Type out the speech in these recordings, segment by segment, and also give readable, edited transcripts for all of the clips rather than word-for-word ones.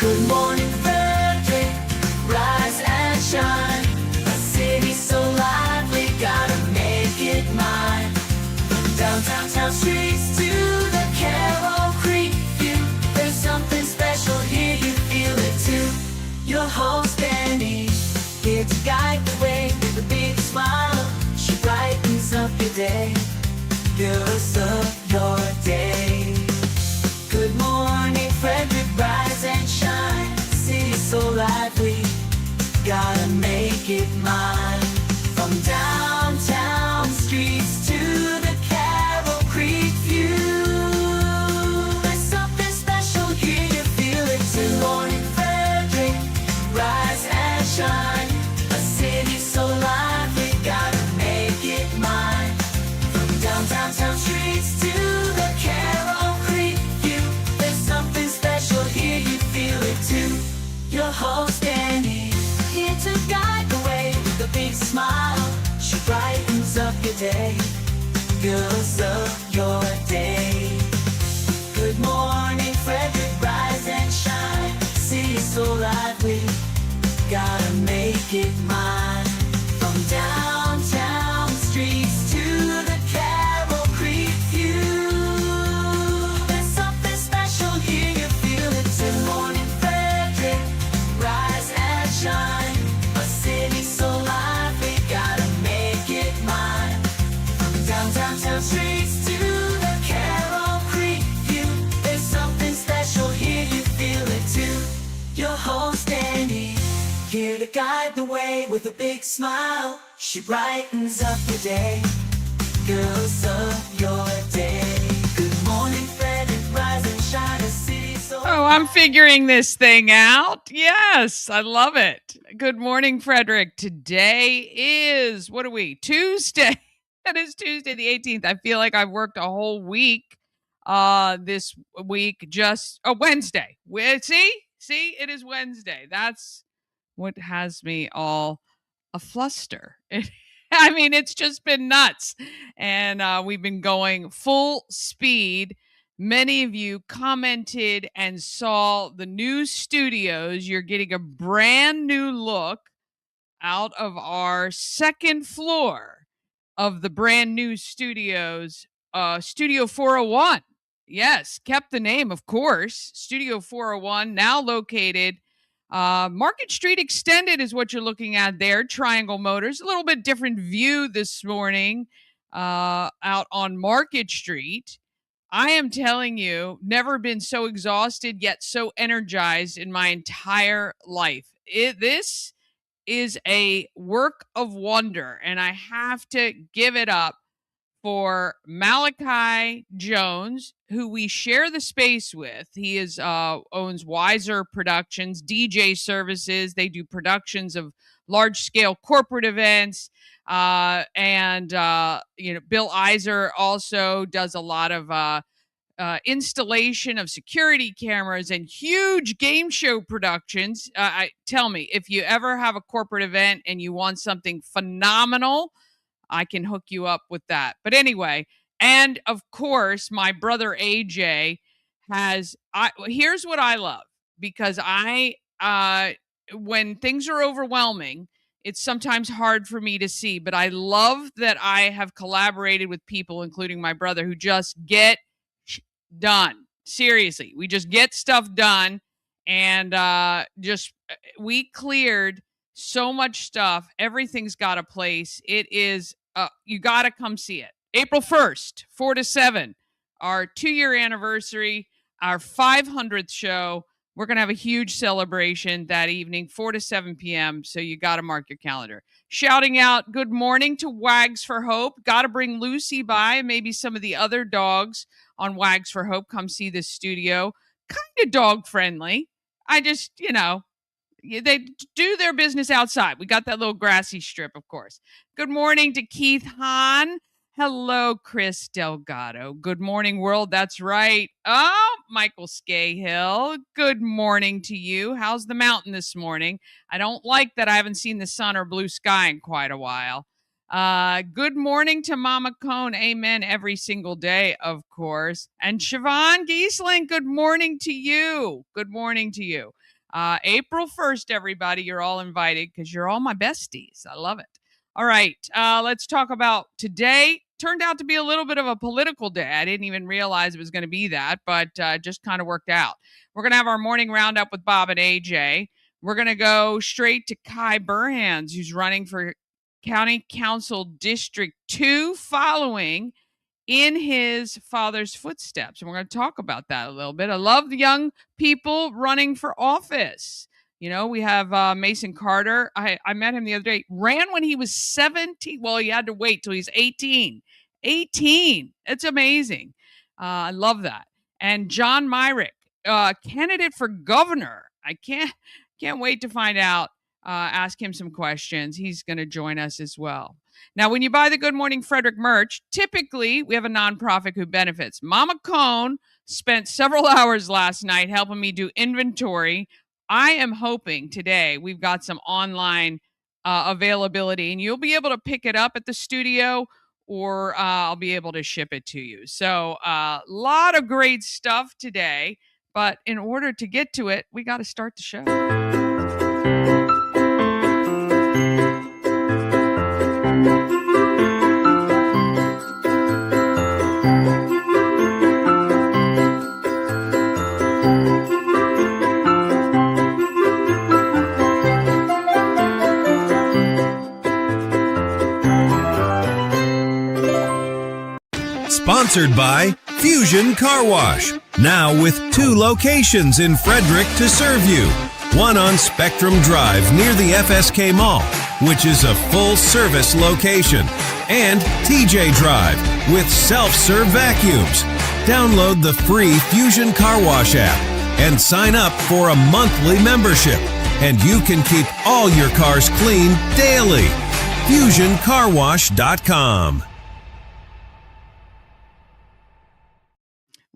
Good morning, Frederick, rise and shine. A city so lively, gotta make it mine. From downtown town streets to the Carroll Creek view, there's something special here, you feel it too. Your host Dani, here to guide the way with a big smile. She brightens up your day, girls of your day. Good morning, Frederick, rise and shine. City so lively, gotta make it mine. From downtown streets to the Carroll Creek view, there's something special here, you feel it too. Good morning, Frederick, rise and shine. A city so lively, gotta make it mine. From downtown streets to the Carroll Creek view, there's something special here, you feel it too. Your host Dani, here to guide the way with a big smile. She brightens up your day, girls of your day. Good morning, Frederick, rise and shine. City so lively, gotta make it mine. From downtown streets to the Carroll Creek view, there's something special here, you feel it too. Good morning, Frederick, rise and shine. A city so lively, gotta make it mine. From downtown streets to the Carroll Creek view, there's something special here, you feel it too. Your host Dani, here to guide the way with a big smile. She brightens up your day, girls of your day. Good morning, Frederick, rise and shine. A city so Oh, I'm figuring this thing out. Yes, I love it. Good morning, Frederick. Today is, what are we? Tuesday. It is Tuesday the 18th. I feel like I've worked a whole week this week, just Wednesday. See, it is Wednesday. That's what has me all a fluster. I mean, it's just been nuts. And we've been going full speed. Many of you commented and saw the new studios. You're getting a brand new look out of our second floor of the brand new studios, Studio 401. Yes, kept the name, of course. Studio 401, now located Market Street Extended is what you're looking at there. Triangle Motors. A little bit different view this morning out on Market Street. I am telling you, never been so exhausted yet so energized in my entire life. This is a work of wonder, and I have to give it up for Malachi Jones, who we share the space with. He owns Wiser Productions, DJ Services. They do productions of large-scale corporate events. And Bill Iser also does a lot of installation of security cameras and huge game show productions. Tell me, if you ever have a corporate event and you want something phenomenal, I can hook you up with that. But anyway, and of course, my brother AJ here's what I love, because when things are overwhelming, it's sometimes hard for me to see, but I love that I have collaborated with people, including my brother, who just get done. Seriously, we just get stuff done, and we cleared so much stuff. Everything's got a place. It is, you got to come see it. April 1st, 4 to 7, our 2-year anniversary, our 500th show. We're going to have a huge celebration that evening, 4 to 7 p.m., so you got to mark your calendar. Shouting out good morning to Wags for Hope. Got to bring Lucy by, maybe some of the other dogs on Wags for Hope. Come see this studio. Kind of dog-friendly. I just, they do their business outside. We got that little grassy strip, of course. Good morning to Keith Hahn. Hello, Chris Delgado. Good morning, world. That's right. Oh, Michael Scahill. Good morning to you. How's the mountain this morning? I don't like that I haven't seen the sun or blue sky in quite a while. Good morning to Mama Cone. Amen. Every single day, of course. And Siobhan Giesling, good morning to you. Good morning to you. April 1st, everybody, you're all invited because you're all my besties. I love it. All right, let's talk about today. Turned out to be a little bit of a political day. I didn't even realize it was going to be that, but just kind of worked out. We're going to have our morning roundup with Bob and AJ. We're going to go straight to Kai Burhans, who's running for County Council District 2, following in his father's footsteps. And we're going to talk about that a little bit. I love the young people running for office. You know, we have Mason Carter. I met him the other day. Ran when he was 17. Well, he had to wait till he's 18. 18. It's amazing. I love that. And John Myrick, candidate for governor. I can't wait to find out. Ask him some questions. He's going to join us as well. Now, when you buy the Good Morning Frederick merch, typically we have a nonprofit who benefits. Mama Cone spent several hours last night helping me do inventory. I am hoping today we've got some online availability, and you'll be able to pick it up at the studio, or I'll be able to ship it to you. So a lot of great stuff today, but in order to get to it, we got to start the show. Sponsored by Fusion Car Wash. Now with 2 locations in Frederick to serve you. One on Spectrum Drive near the FSK Mall, which is a full-service location. And TJ Drive with self-serve vacuums. Download the free Fusion Car Wash app and sign up for a monthly membership. And you can keep all your cars clean daily. FusionCarWash.com.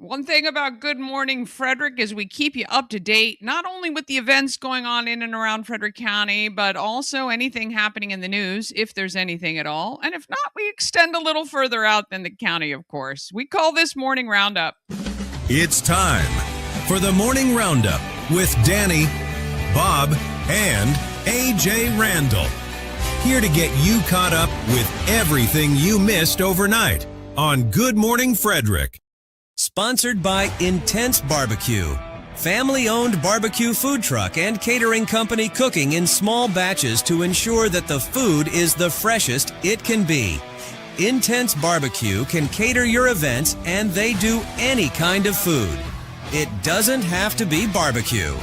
One thing about Good Morning Frederick is we keep you up to date, not only with the events going on in and around Frederick County, but also anything happening in the news, if there's anything at all. And if not, we extend a little further out than the county, of course. We call this Morning Roundup. It's time for the Morning Roundup with Dani, Bob, and AJ Randall. Here to get you caught up with everything you missed overnight on Good Morning Frederick. Sponsored by Intense Barbecue, family-owned barbecue food truck and catering company cooking in small batches to ensure that the food is the freshest it can be. Intense Barbecue can cater your events, and they do any kind of food. It doesn't have to be barbecue.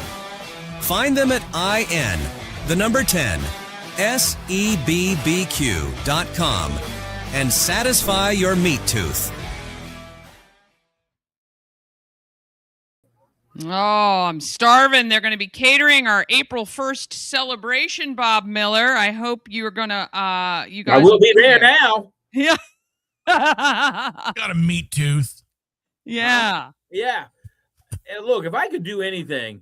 Find them at IN, the number 10, SEBBQ.com, and satisfy your meat tooth. Oh, I'm starving. They're going to be catering our April 1st celebration, Bob Miller. I hope you're going to, you guys. I will be there now. Yeah. Got a meat tooth. Yeah. Yeah. And look, if I could do anything,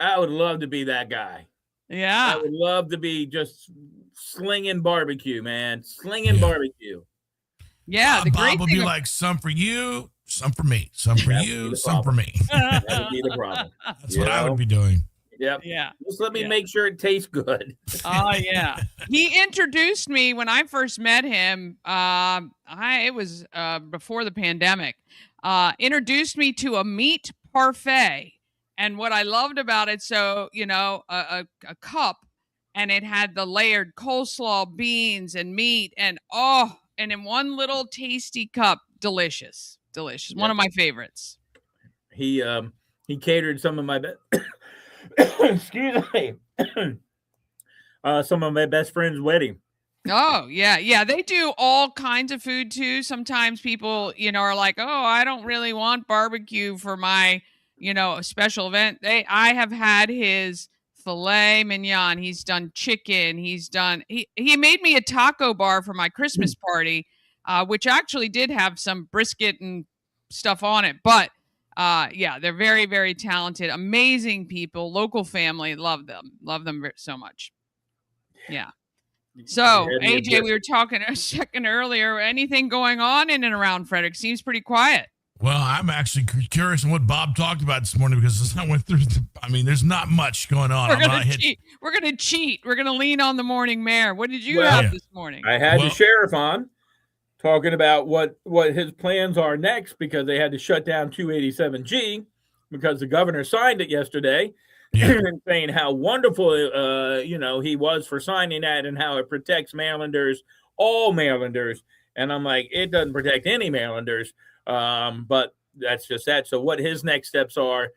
I would love to be that guy. Yeah. I would love to be just slinging barbecue, man. Slinging barbecue. Yeah. The Bob great would thing be like, some for you, some for me, some for That would you, be the some for me. That would be the problem. That's what I would be doing. Yep. Yeah. Just let me Yeah. make sure it tastes good. Oh yeah. He introduced me when I first met him. It was before the pandemic. Introduced me to a meat parfait, and what I loved about it, so a cup, and it had the layered coleslaw, beans, and meat, and in one little tasty cup, delicious. One of my favorites. He catered some of my excuse me. Some of my best friend's wedding. Oh, yeah. They do all kinds of food too. Sometimes people, are like, "Oh, I don't really want barbecue for my, special event." I have had his filet mignon. He's done chicken. He made me a taco bar for my Christmas party, which actually did have some brisket and stuff on it. But they're very, very talented, amazing people, local family. Love them so much. Yeah. So, AJ, we were talking a second earlier. Anything going on in and around Frederick? Seems pretty quiet. Well, I'm actually curious on what Bob talked about this morning because as I went through, there's not much going on. We're gonna cheat. We're gonna cheat. We're gonna lean on the morning mayor. What did you have this morning? I had the sheriff on talking about what his plans are next because they had to shut down 287G because the governor signed it yesterday, and saying how wonderful he was for signing that and how it protects Marylanders, all Marylanders. And I'm like, it doesn't protect any Marylanders. But that's just that. So what his next steps are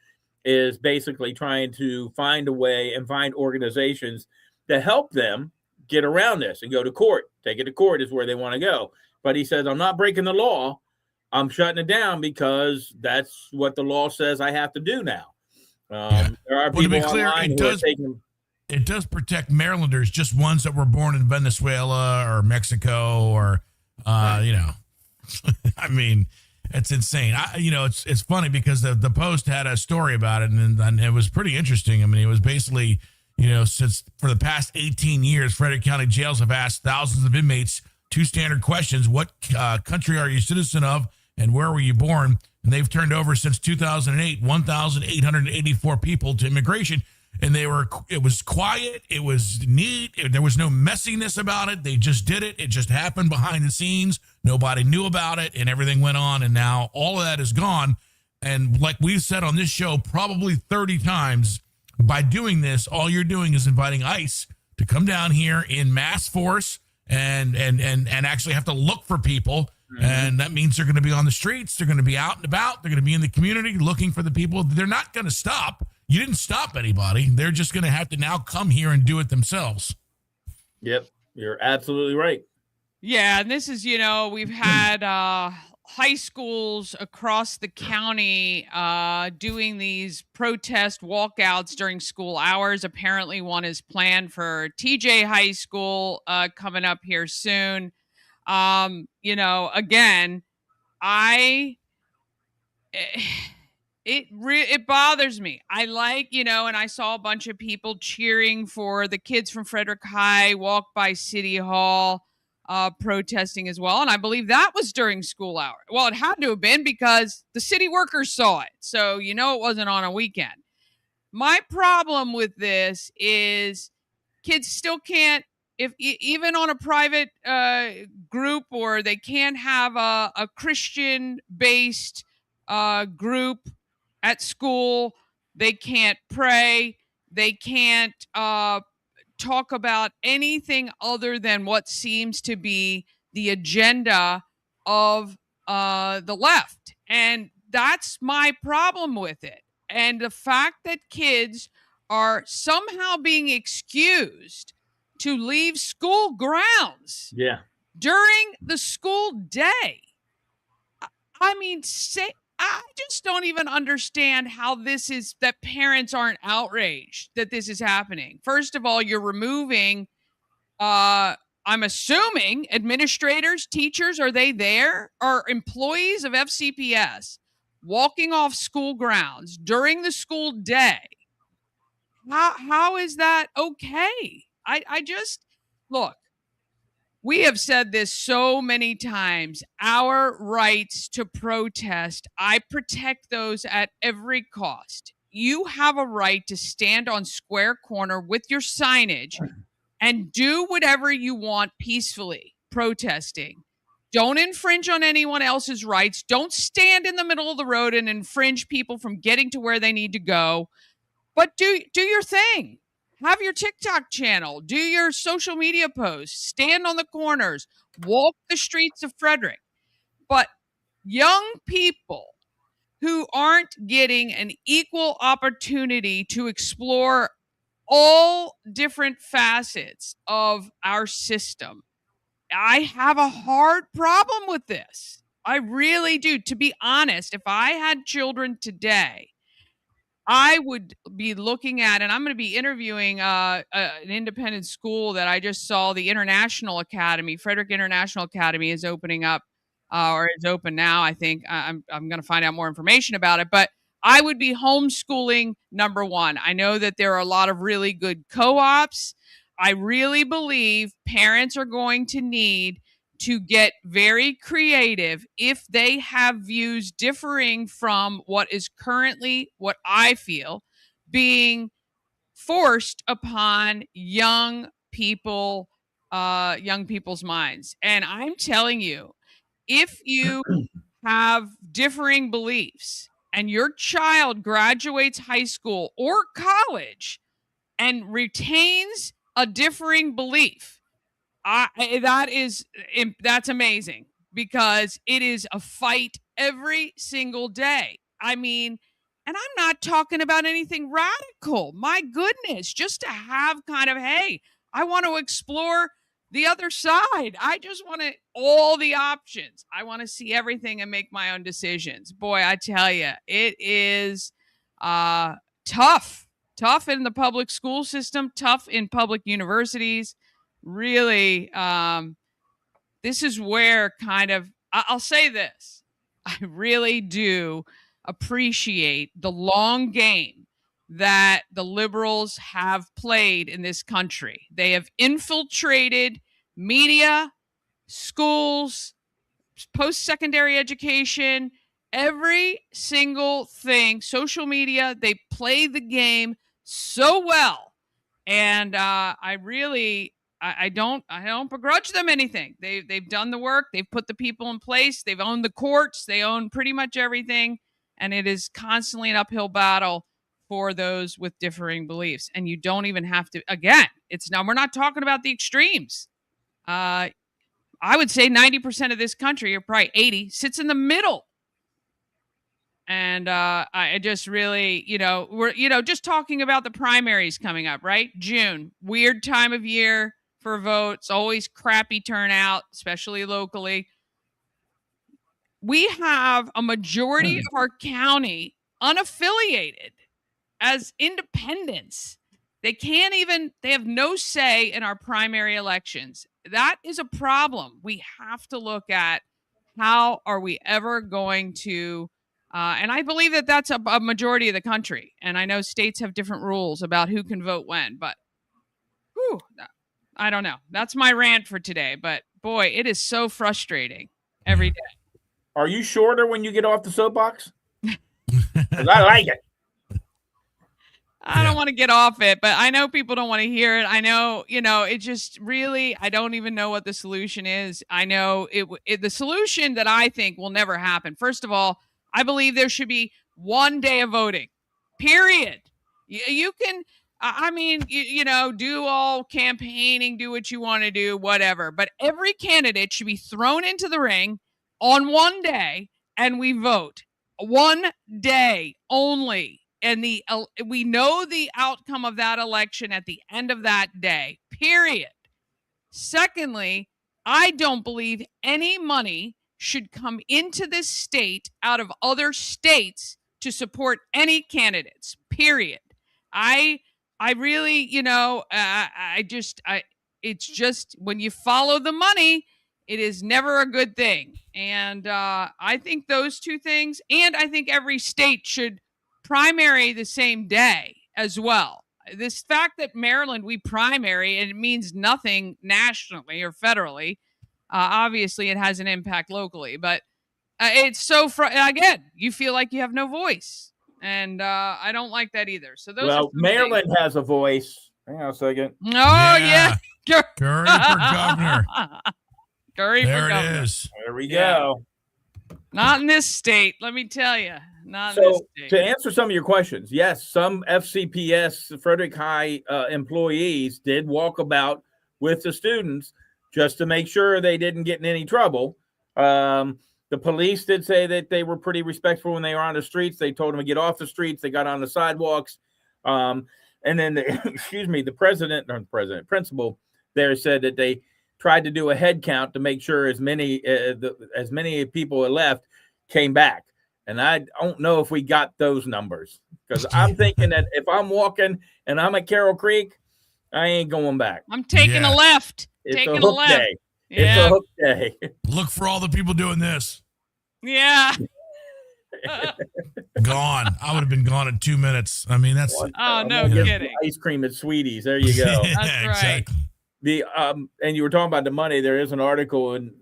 is basically trying to find a way and find organizations to help them get around this and go to court. Take it to court is where they want to go. But he says, I'm not breaking the law. I'm shutting it down because that's what the law says I have to do now. There are people online who are taking... It does protect Marylanders, just ones that were born in Venezuela or Mexico or, it's insane. It's funny because the Post had a story about it and it was pretty interesting. It was basically, since for the past 18 years, Frederick County jails have asked thousands of inmates two standard questions. What country are you a citizen of and where were you born? And they've turned over since 2008, 1,884 people to immigration. And it was quiet. It was neat. There was no messiness about it. They just did it. It just happened behind the scenes. Nobody knew about it and everything went on. And now all of that is gone. And like we've said on this show, probably 30 times, by doing this, all you're doing is inviting ICE to come down here in mass force and actually have to look for people. Mm-hmm. And that means they're going to be on the streets. They're going to be out and about. They're going to be in the community looking for the people. They're not going to stop. You didn't stop anybody. They're just going to have to now come here and do it themselves. Yep. You're absolutely right. Yeah. And this is, we've had high schools across the county doing these protest walkouts during school hours. Apparently one is planned for TJ High School coming up here soon. Again, it bothers me. I like, and I saw a bunch of people cheering for the kids from Frederick High walk by City Hall, protesting as well. And I believe that was during school hour. Well, it had to have been because the city workers saw it. So, it wasn't on a weekend. My problem with this is kids still can't, even on a private group, or they can't have a Christian-based group at school. They can't pray. They can't talk about anything other than what seems to be the agenda of the left. And that's my problem with it. And the fact that kids are somehow being excused to leave school grounds during the school day. I just don't even understand how this is, that parents aren't outraged that this is happening. First of all, you're removing, I'm assuming, administrators, teachers, are they there? Are employees of FCPS walking off school grounds during the school day? How is that okay? I just, look, we have said this so many times. Our rights to protest, I protect those at every cost. You have a right to stand on square corner with your signage and do whatever you want peacefully, protesting. Don't infringe on anyone else's rights. Don't stand in the middle of the road and infringe people from getting to where they need to go. But do your thing. Have your TikTok channel, do your social media posts, stand on the corners, walk the streets of Frederick. But young people who aren't getting an equal opportunity to explore all different facets of our system, I have a hard problem with this. I really do. To be honest, if I had children today, I would be looking at, and I'm going to be interviewing an independent school that I just saw, the International Academy. Frederick International Academy is opening up, or is open now, I think. I'm going to find out more information about it. But I would be homeschooling number one. I know that there are a lot of really good co-ops. I really believe parents are going to need to get very creative if they have views differing from what is currently what I feel being forced upon young people's minds. And I'm telling you, if you have differing beliefs and your child graduates high school or college and retains a differing belief, that's amazing, because it is a fight every single day. I mean, and I'm not talking about anything radical. My goodness, just to have kind of, hey, I want to explore the other side. I just want all the options. I want to see everything and make my own decisions. Boy, I tell you, it is tough in the public school system, tough in public universities. Really, this is where kind of, I'll say this, I really do appreciate the long game that the liberals have played in this country. They have infiltrated media, schools, post-secondary education, every single thing, social media. They play the game so well. And I don't begrudge them anything. They've done the work. They've put the people in place. They've owned the courts. They own pretty much everything. And it is constantly an uphill battle for those with differing beliefs. And you don't even have to, again, we're not talking about the extremes. I would say 90% of this country, or probably 80, sits in the middle. And I just really, we're, just talking about the primaries coming up, right? June, weird time of year for votes, always crappy turnout, especially locally. We have a majority of our county unaffiliated as independents. They have no say in our primary elections. That is a problem. We have to look at how are we ever going to, and I believe that that's a majority of the country. And I know states have different rules about who can vote when, but I don't know. That's my rant for today. But boy, it is so frustrating every day. Are you shorter when you get off the soapbox? 'Cause I like it. I don't want to get off it, but I know people don't want to hear it. I know, it just really, I don't even know what the solution is. I know the solution that I think will never happen. First of all, I believe there should be one day of voting, period. You can, do all campaigning, do what you want to do, whatever. But every candidate should be thrown into the ring on one day and we vote. One day only. And we know the outcome of that election at the end of that day, period. Secondly, I don't believe any money should come into this state out of other states to support any candidates, period. I really, it's just when you follow the money, it is never a good thing. And I think those two things, and I think every state should primary the same day as well. This fact that Maryland, we primary, and it means nothing nationally or federally. Obviously, it has an impact locally, but it's so again, you feel like you have no voice, and I don't like that either. So Maryland has a voice. Hang on a second. Oh yeah. Gurrie for governor. Gurrie for governor. There it is. There we go. Not in this state, let me tell you. So to answer some of your questions, yes, some FCPS Frederick High employees did walk about with the students just to make sure they didn't get in any trouble. The police did say that they were pretty respectful when they were on the streets. They told them to get off the streets. They got on the sidewalks. And then, the principal there said that they tried to do a head count to make sure as many people had left came back. And I don't know if we got those numbers, because I'm thinking that if I'm walking and I'm at Carroll Creek, I ain't going back. I'm taking a left. It's a hook day. Yeah. It's a hook day. Look for all the people doing this. Yeah. Gone. I would have been gone in 2 minutes. I mean, that's. Oh, no kidding. Ice cream at Sweeties. There you go. That's right. Exactly. And you were talking about the money. There is an article in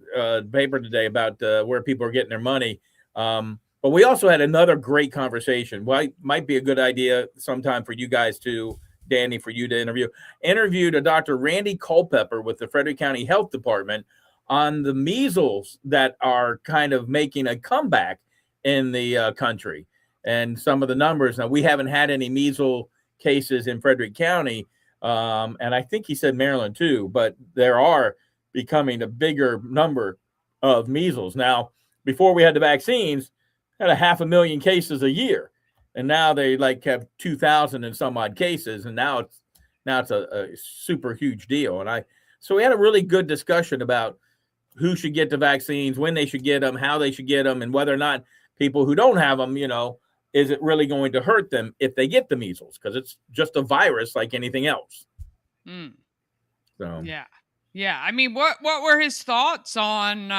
paper today about where people are getting their money. But we also had another great conversation. Well, it might be a good idea sometime for you guys to, Dani, for you to interviewed a Dr. Randy Culpepper with the Frederick County Health Department on the measles that are kind of making a comeback in the country and some of the numbers. Now, we haven't had any measles cases in Frederick County, and I think he said Maryland too, but there are becoming a bigger number of measles. Now, before we had the vaccines, had 500,000 cases a year, and now they have 2,000 and some odd cases, and now it's a super huge deal. And so we had a really good discussion about who should get the vaccines, when they should get them, how they should get them, and whether or not people who don't have them, is it really going to hurt them if they get the measles? Because it's just a virus like anything else. So yeah. I mean, what were his thoughts on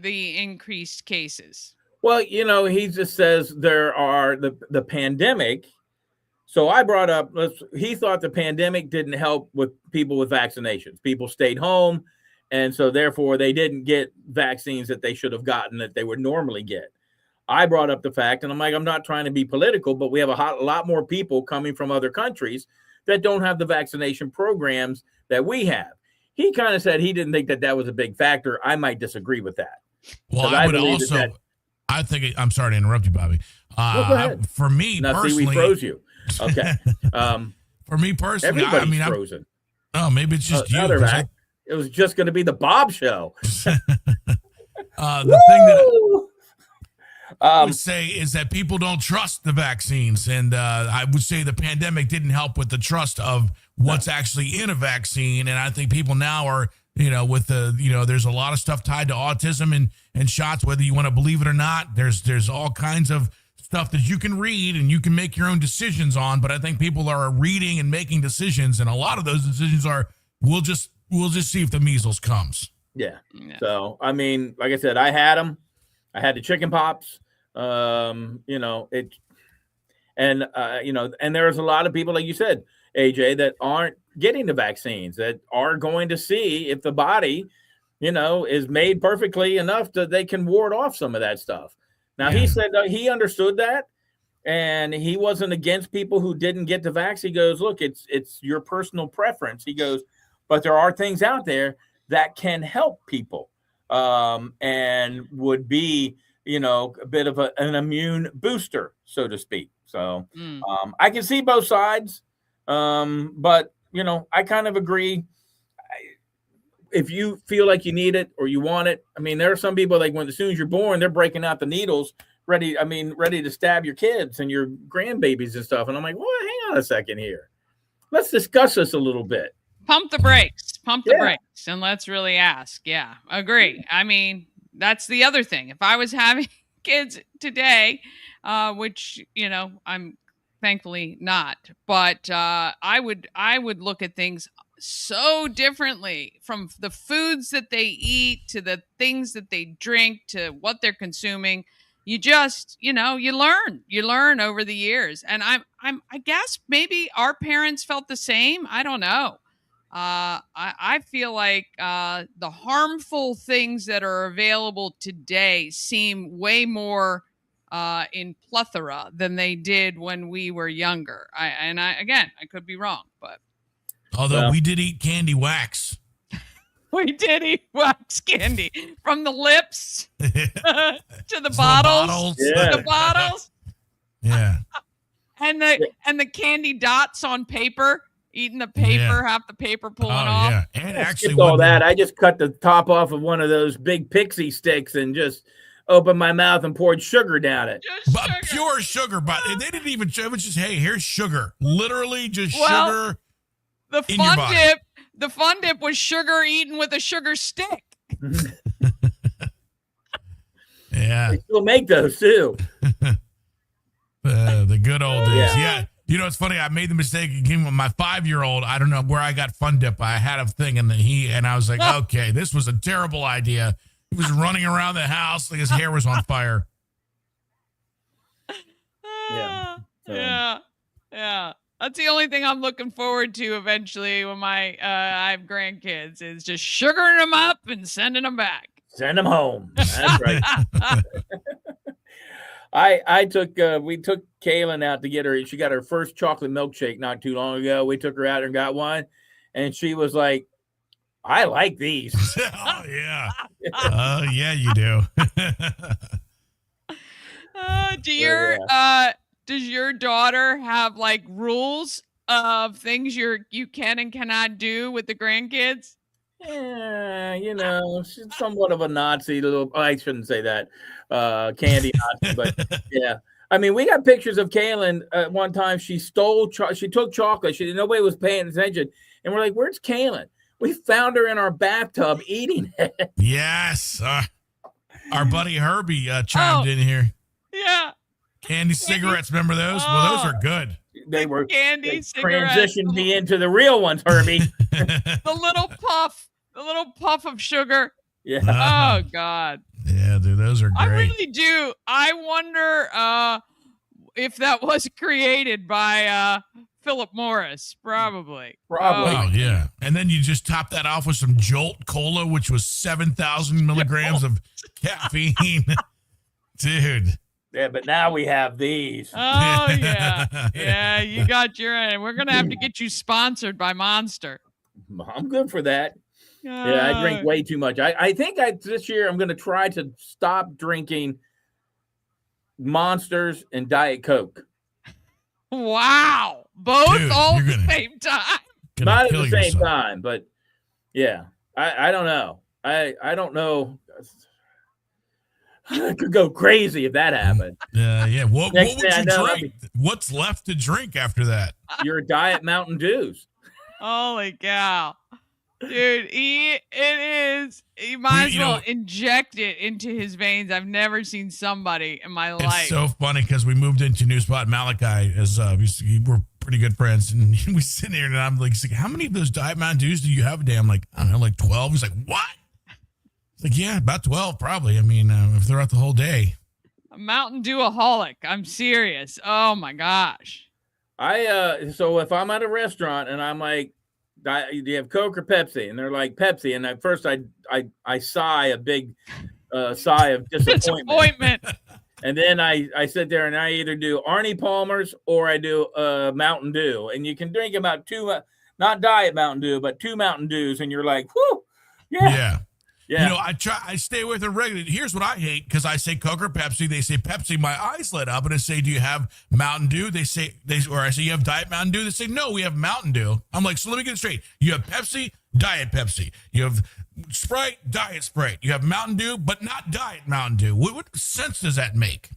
the increased cases? Well, he just says there are the pandemic. So I brought up, he thought the pandemic didn't help with people with vaccinations. People stayed home, and so therefore they didn't get vaccines that they should have gotten that they would normally get. I brought up the fact, and I'm like, I'm not trying to be political, but we have a lot more people coming from other countries that don't have the vaccination programs that we have. He kind of said he didn't think that was a big factor. I might disagree with that. Well, I would also... I think I'm sorry to interrupt you, Bobby. Well, go ahead. For me personally, we froze you. Okay. For me personally, everybody's frozen. Maybe it's just you. It was just going to be the Bob show. The thing that I would say is that people don't trust the vaccines, and I would say the pandemic didn't help with the trust of what's actually in a vaccine. And I think people now are, with there's a lot of stuff tied to autism and shots, whether you want to believe it or not. There's all kinds of stuff that you can read and you can make your own decisions on. But I think people are reading and making decisions, and a lot of those decisions are we'll just see if the measles comes. Yeah. So I mean, like I said, I had them. I had the chicken pox. And there's a lot of people, like you said, AJ, that aren't getting the vaccines, that are going to see if the body, is made perfectly enough that they can ward off some of that stuff. Now, he said he understood that, and he wasn't against people who didn't get the vaccine. He goes, look, it's your personal preference. He goes, but there are things out there that can help people and would be, a bit of an immune booster, so to speak. So I can see both sides. But I kind of agree. If you feel like you need it or you want it, I mean, there are some people as soon as you're born, they're breaking out the needles, ready to stab your kids and your grandbabies and stuff. And I'm like, well, hang on a second here. Let's discuss this a little bit. Pump the brakes, and let's really ask. Yeah, agree. I mean, that's the other thing. If I was having kids today, which, I'm thankfully not, but I would look at things so differently, from the foods that they eat to the things that they drink to what they're consuming. You just, you learn over the years. And I guess maybe our parents felt the same. I don't know. I feel like the harmful things that are available today seem way more in plethora than they did when we were younger. I could be wrong, but although we did eat candy wax. We did eat wax candy from the lips to the bottles. Yeah. The bottles. Yeah. And the candy dots on paper. Eating the paper, half the paper pulling off. Yeah. And actually, all that. I just cut the top off of one of those big pixie sticks and just opened my mouth and poured sugar down it. But pure sugar. But they didn't even. It was just, hey, here's sugar. Literally just sugar. The fun dip was sugar eaten with a sugar stick. Yeah. They still make those too. The good old days. Yeah. It's funny. I made the mistake again with my 5-year-old. I don't know where I got Fun Dip. I had a thing, and I was like, okay, this was a terrible idea. He was running around the house like his hair was on fire. Yeah. Yeah. That's the only thing I'm looking forward to eventually when I have grandkids, is just sugaring them up and sending them back. Send them home. That's right. We took Kaylin out to get her. She got her first chocolate milkshake not too long ago. We took her out and got one, and she was like, "I like these." Oh yeah. Oh yeah, you do. Does your daughter have like rules of things you can and cannot do with the grandkids? Yeah, she's somewhat of a Nazi little. I shouldn't say that, candy Nazi, but yeah. I mean, we got pictures of Kaylin. One time, she stole. She took chocolate. Nobody was paying attention, and we're like, "Where's Kaylin?" We found her in our bathtub eating it. Yes, our buddy Herbie chimed in here. Yeah, candy cigarettes. Remember those? Well, those are good. They were candy cigarettes. Transitioned me into the real ones, Herbie. The little puff of sugar. Yeah. Oh God. Yeah, dude, those are great. I really do. I wonder if that was created by Philip Morris. Probably. Oh yeah. And then you just top that off with some Jolt Cola, which was 7,000 milligrams of caffeine. Dude. Yeah, but now we have these. Oh yeah. Yeah, you got your end. We're gonna have to get you sponsored by Monster. I'm good for that. Yeah, I drink way too much. I think this year I'm going to try to stop drinking Monsters and Diet Coke. Wow. Both Dude, all at the same time. Not at the same time, but yeah. I don't know. I don't know. I could go crazy if that happened. Yeah. What would you drink? What's left to drink after that? Your Diet Mountain Dews. Holy cow. Dude, you might as well inject it into his veins. I've never seen somebody in my life. It's so funny because we moved into a new spot, Malachi, as we're pretty good friends, and we sit here and I'm like, how many of those Diet Mountain Dews do you have a day? I'm like, I don't know, like 12. He's like, what? It's like, yeah, about 12 probably. I mean, if they're out the whole day. A Mountain Dew-aholic. I'm serious. Oh my gosh. So if I'm at a restaurant and I'm like, do you have Coke or Pepsi? And they're like Pepsi. And at first I sigh a big sigh of disappointment. And then I sit there and I either do Arnie Palmer's or I do Mountain Dew. And you can drink about two, not Diet Mountain Dew, but 2 Mountain Dews. And you're like, whoo, yeah. Yeah. I stay away from regularly. Here's what I hate, because I say Coke or Pepsi. They say Pepsi. My eyes lit up, and I say, do you have Mountain Dew? I say, you have Diet Mountain Dew? They say, no, we have Mountain Dew. I'm like, so let me get it straight. You have Pepsi, Diet Pepsi. You have Sprite, Diet Sprite. You have Mountain Dew, but not Diet Mountain Dew. What sense does that make?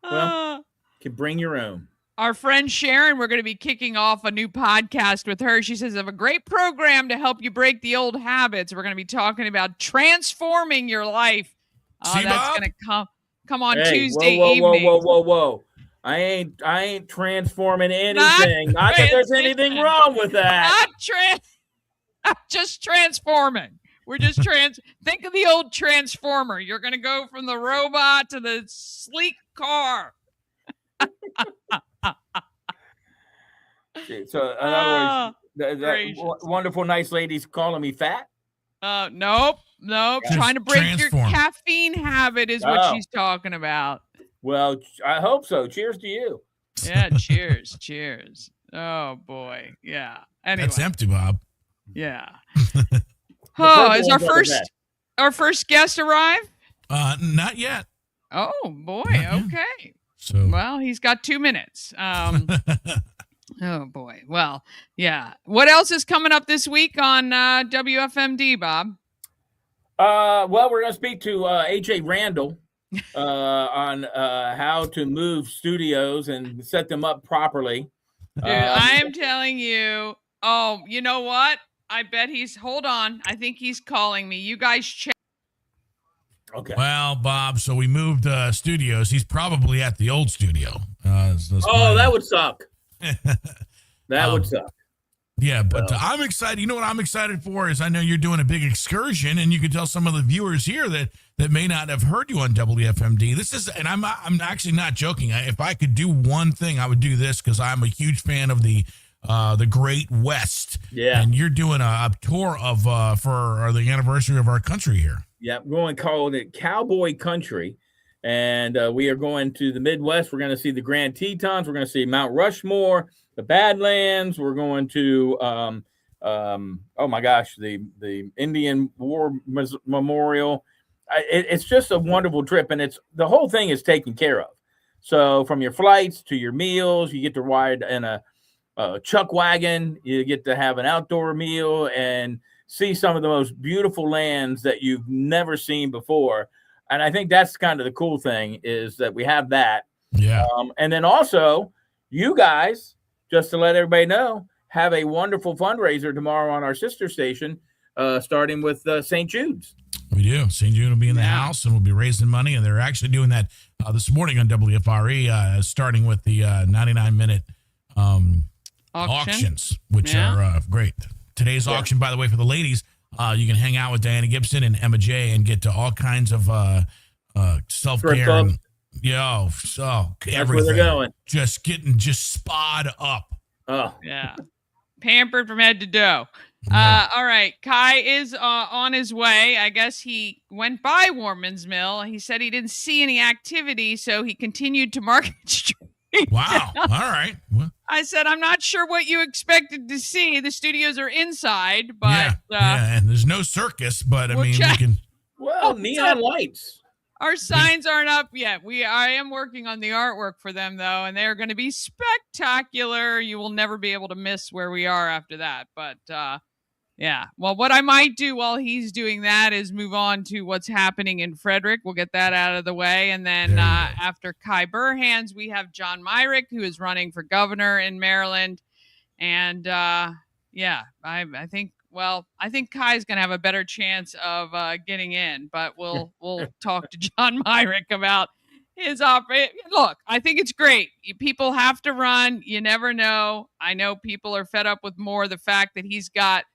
Well, you can bring your own. Our friend Sharon, we're going to be kicking off a new podcast with her. She says, I have a great program to help you break the old habits. We're going to be talking about transforming your life. See, that's going to come on Tuesday evening. Whoa. I ain't transforming anything. Not that there's anything wrong with that. Not just transforming. We're just think of the old Transformer. You're going to go from the robot to the sleek car. So, in other words, that wonderful, nice lady's calling me fat? Nope. Trying to break your caffeine habit is what she's talking about. Well, I hope so. Cheers to you. Yeah, cheers. Oh, boy. Yeah. Anyway. That's empty, Bob. Yeah. Is our first guest arrive? Not yet. Oh, boy. Okay. So, well, he's got 2 minutes. Oh boy. Well, yeah. What else is coming up this week on WFMD, Bob? Well, we're going to speak to AJ Randall on how to move studios and set them up properly. Dude, I am telling you. Oh, you know what? I bet hold on. I think he's calling me. You guys check. Okay. Well, Bob, so we moved studios. He's probably at the old studio. That would suck. That would suck. Yeah, but I'm excited. You know what I'm excited for is I know you're doing a big excursion, and you can tell some of the viewers here that may not have heard you on WFMD. This is, and I'm actually not joking. If I could do one thing, I would do this, because I'm a huge fan of the the Great West. Yeah. And you're doing a tour of for the anniversary of our country here. Yeah, we're going to call it Cowboy Country. And we are going to the Midwest. We're going to see the Grand Tetons. We're going to see Mount Rushmore, the Badlands. We're going to, oh my gosh, the Indian War Memorial. It's just a wonderful trip, and the whole thing is taken care of. So from your flights to your meals, you get to ride in a chuck wagon. You get to have an outdoor meal and see some of the most beautiful lands that you've never seen before. And I think that's kind of the cool thing is that we have that. Yeah. And then also, you guys, just to let everybody know, have a wonderful fundraiser tomorrow on our sister station, starting with St. Jude's. We do. St. Jude will be in the house, and we'll be raising money. And they're actually doing that this morning on WFRE, starting with the 99-minute auctions, which are great. Today's auction, by the way, for the ladies, you can hang out with Diana Gibson and Emma J and get to all kinds of self-care. And, that's everything. where they're going. Just getting spod up. Oh, yeah. Pampered from head to toe. Yeah. All right. Kai is on his way. I guess he went by Warman's Mill. He said he didn't see any activity, so he continued to Market Street. Wow. All right. Well, I said, I'm not sure what you expected to see. The studios are inside, but and there's no circus, but I mean, we can. well, neon lights. our signs aren't up yet. I am working on the artwork for them, though, and they're going to be spectacular. You will never be able to miss where we are after that. But yeah, well, what I might do while he's doing that is move on to what's happening in Frederick. We'll get that out of the way. And then after Kai Burhans, we have John Myrick, who is running for governor in Maryland. And yeah, I think Kai's going to have a better chance of getting in, but we'll talk to John Myrick about his Look, I think it's great. People have to run. You never know. I know people are fed up with more the fact that he's got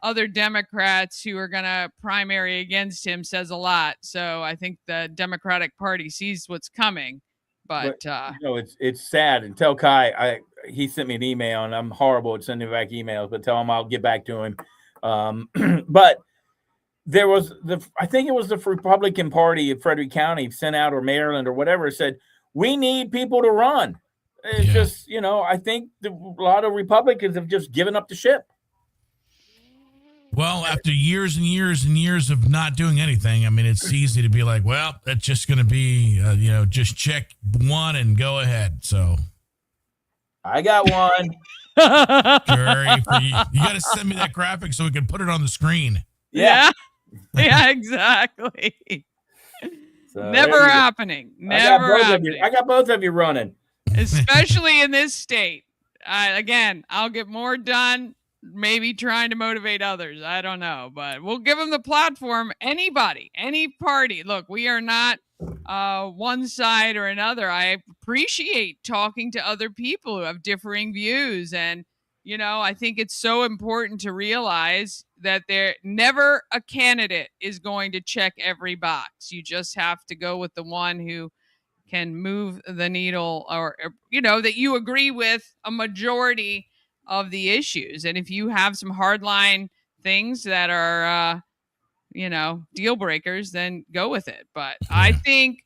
other Democrats who are going to primary against him says a lot. So I think the Democratic Party sees what's coming. But it's sad. And tell Kai, he sent me an email, and I'm horrible at sending back emails, but tell him I'll get back to him. But there was I think it was the Republican Party of Frederick County sent out, or Maryland or whatever, said, we need people to run. It's just, I think a lot of Republicans have just given up the ship. Well, after years and years and years of not doing anything, I mean, it's easy to be like, well, that's just going to be, just check one and go ahead. So I got one. Gurrie, you got to send me that graphic so we can put it on the screen. Yeah, exactly. So Never happening. Never happening. I got both of you running. Especially in this state. I'll get more done. Maybe trying to motivate others. I don't know, but we'll give them the platform. Anybody, any party. Look, we are not one side or another. I appreciate talking to other people who have differing views. And, I think it's so important to realize that there never a candidate is going to check every box. You just have to go with the one who can move the needle or that you agree with a majority of the issues. And if you have some hardline things that are, deal breakers, then go with it. But I think,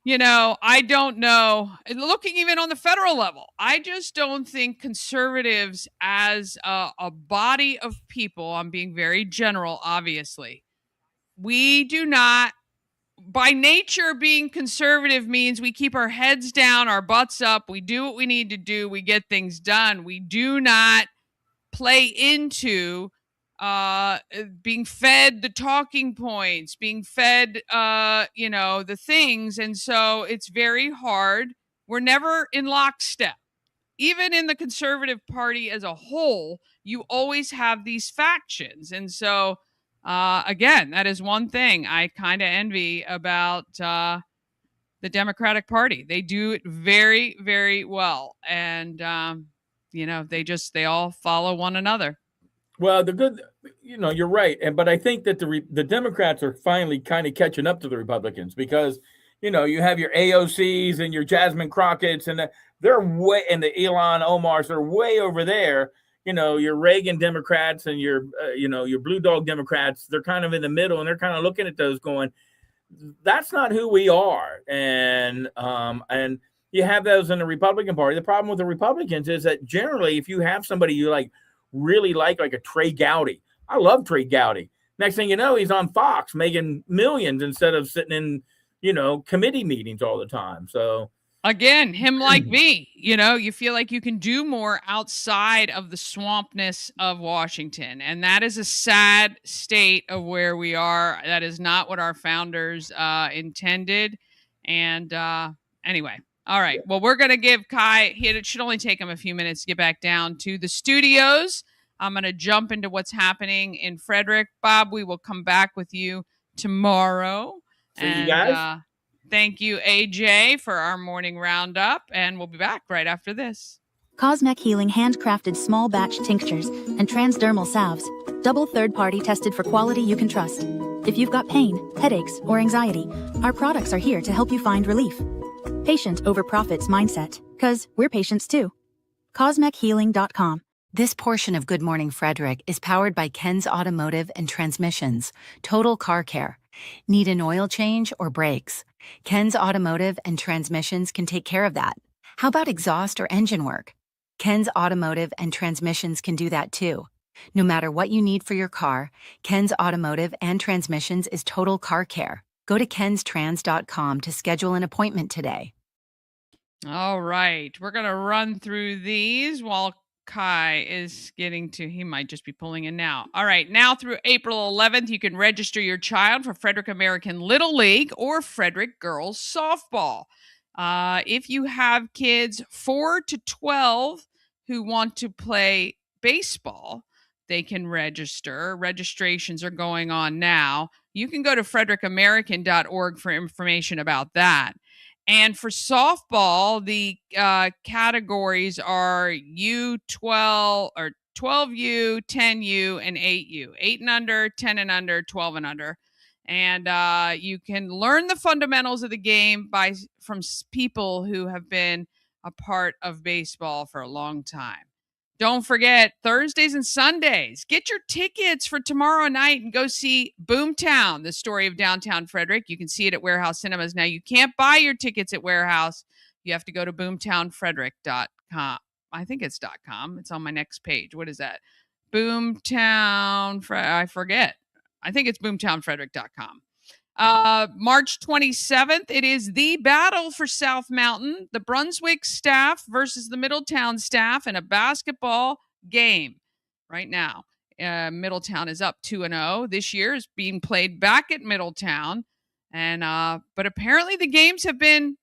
I don't know, looking even on the federal level, I just don't think conservatives as a body of people, I'm being very general, obviously, we do not, by nature, being conservative means we keep our heads down, our butts up. We do what we need to do. We get things done. We do not play into being fed the talking points, being fed, the things. And so it's very hard. We're never in lockstep. Even in the conservative party as a whole, you always have these factions. And so again, that is one thing I kind of envy about the Democratic Party. They do it very, very well. And, they all follow one another. Well, the good, you're right. But I think that the Democrats are finally kind of catching up to the Republicans because, you have your AOCs and your Jasmine Crockett's, and they're way, and the Elon Omars, they're way over there. Your Reagan Democrats and your Blue Dog Democrats, they're kind of in the middle, and they're kind of looking at those going, that's not who we are. And you have those in the Republican Party. The problem with the Republicans is that generally, if you have somebody you really like a Trey Gowdy, I love Trey Gowdy. Next thing you know, he's on Fox making millions instead of sitting in, committee meetings all the time. So again, him like me, you feel like you can do more outside of the swampness of Washington. And that is a sad state of where we are. That is not what our founders intended. And anyway, all right. Well, we're going to give Kai, it should only take him a few minutes to get back down to the studios. I'm going to jump into what's happening in Frederick. Bob, we will come back with you tomorrow. See you guys. Thank you, AJ, for our morning roundup, and we'll be back right after this. Cosmec Healing handcrafted small batch tinctures and transdermal salves, double third-party tested for quality you can trust. If you've got pain, headaches, or anxiety, our products are here to help you find relief. Patient over profits mindset, 'cause we're patients too. CosmecHealing.com. This portion of Good Morning Frederick is powered by Ken's Automotive and Transmissions, Total Car Care. Need an oil change or brakes? Ken's Automotive and Transmissions can take care of that. How about exhaust or engine work? Ken's Automotive and Transmissions can do that too. No matter what you need for your car, Ken's Automotive and Transmissions is Total Car Care. Go to kenstrans.com to schedule an appointment today. All right. We're going to run through these while Kai is he might just be pulling in now. All right. Now through April 11th, you can register your child for Frederick American Little League or Frederick Girls Softball. If you have kids 4 to 12 who want to play baseball, they can register. Registrations are going on now. You can go to frederickAmerican.org for information about that. And for softball, the categories are U12 or 12U, 10U, and 8U. 8 and under, 10 and under, 12 and under. And you can learn the fundamentals of the game from people who have been a part of baseball for a long time. Don't forget, Thursdays and Sundays, get your tickets for tomorrow night and go see Boomtown, the story of downtown Frederick. You can see it at Warehouse Cinemas. Now, you can't buy your tickets at Warehouse. You have to go to boomtownfrederick.com. I think it's .com. It's on my next page. What is that? I forget. I think it's boomtownfrederick.com. March 27th, it is the battle for South Mountain, the Brunswick staff versus the Middletown staff in a basketball game right now. Middletown is up 2-0. This year is being played back at Middletown. But apparently the games have been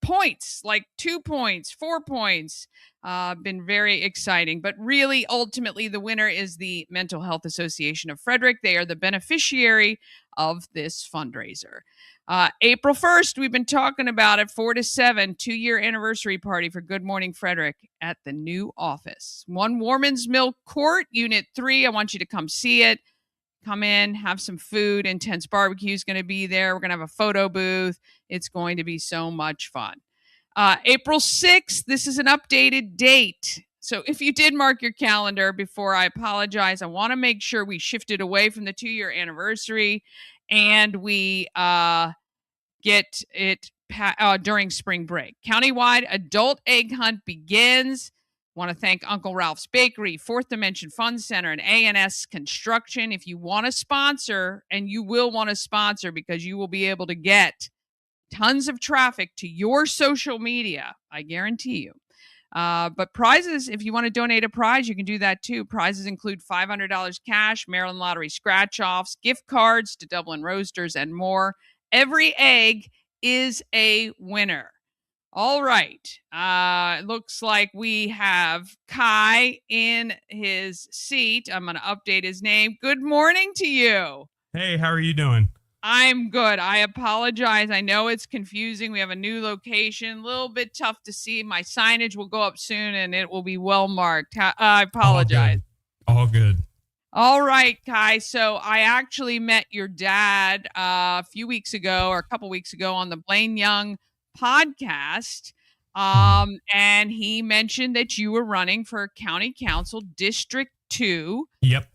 points, like 2 points, 4 points, been very exciting. But really, ultimately, the winner is the Mental Health Association of Frederick. They are the beneficiary of this fundraiser. April 1st, we've been talking about it, 4 to 7, 2-year anniversary party for Good Morning Frederick at the new office. 1 Warman's Mill Court, Unit 3. I want you to come see it. Come in, have some food. Intense Barbecue is going to be there. We're going to have a photo booth. It's going to be so much fun. April 6th, this is an updated date. So if you did mark your calendar before, I apologize. I want to make sure we shifted away from the 2-year anniversary and we get it during spring break. Countywide adult egg hunt begins. Want to thank Uncle Ralph's Bakery, Fourth Dimension Fun Center, and A&S Construction. If you want to sponsor, and you will want to sponsor because you will be able to get tons of traffic to your social media, I guarantee you. But prizes, if you want to donate a prize, you can do that too. Prizes include $500 cash, Maryland Lottery scratch-offs, gift cards to Dublin Roasters, and more. Every egg is a winner. All right. It looks like we have Kai in his seat. I'm going to update his name. Good morning to you. Hey, how are you doing? I'm good. I apologize. I know it's confusing. We have a new location. A little bit tough to see. My signage will go up soon and it will be well marked. I apologize. All good. All right, Kai. So I actually met your dad a few weeks ago or a couple weeks ago on the Blaine Young podcast. And he mentioned that you were running for County Council District 2. Yep.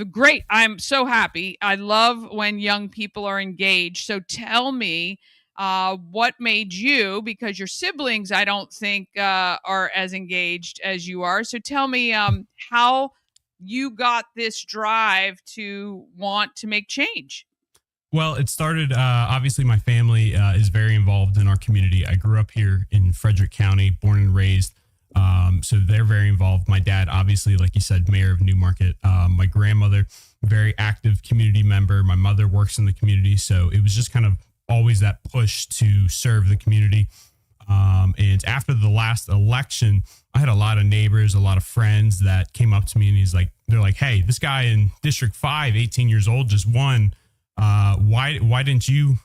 Great. I'm so happy. I love when young people are engaged. So tell me what made you, because your siblings, I don't think, are as engaged as you are. So tell me how you got this drive to want to make change. Well, it started, obviously my family is very involved in our community. I grew up here in Frederick County, born and raised. So they're very involved. My dad, obviously, like you said, mayor of Newmarket. My grandmother, very active community member. My mother works in the community. So it was just kind of always that push to serve the community. And after the last election, I had a lot of neighbors, a lot of friends that came up to me and they're like, hey, this guy in District 5, 18 years old, just won. Why didn't you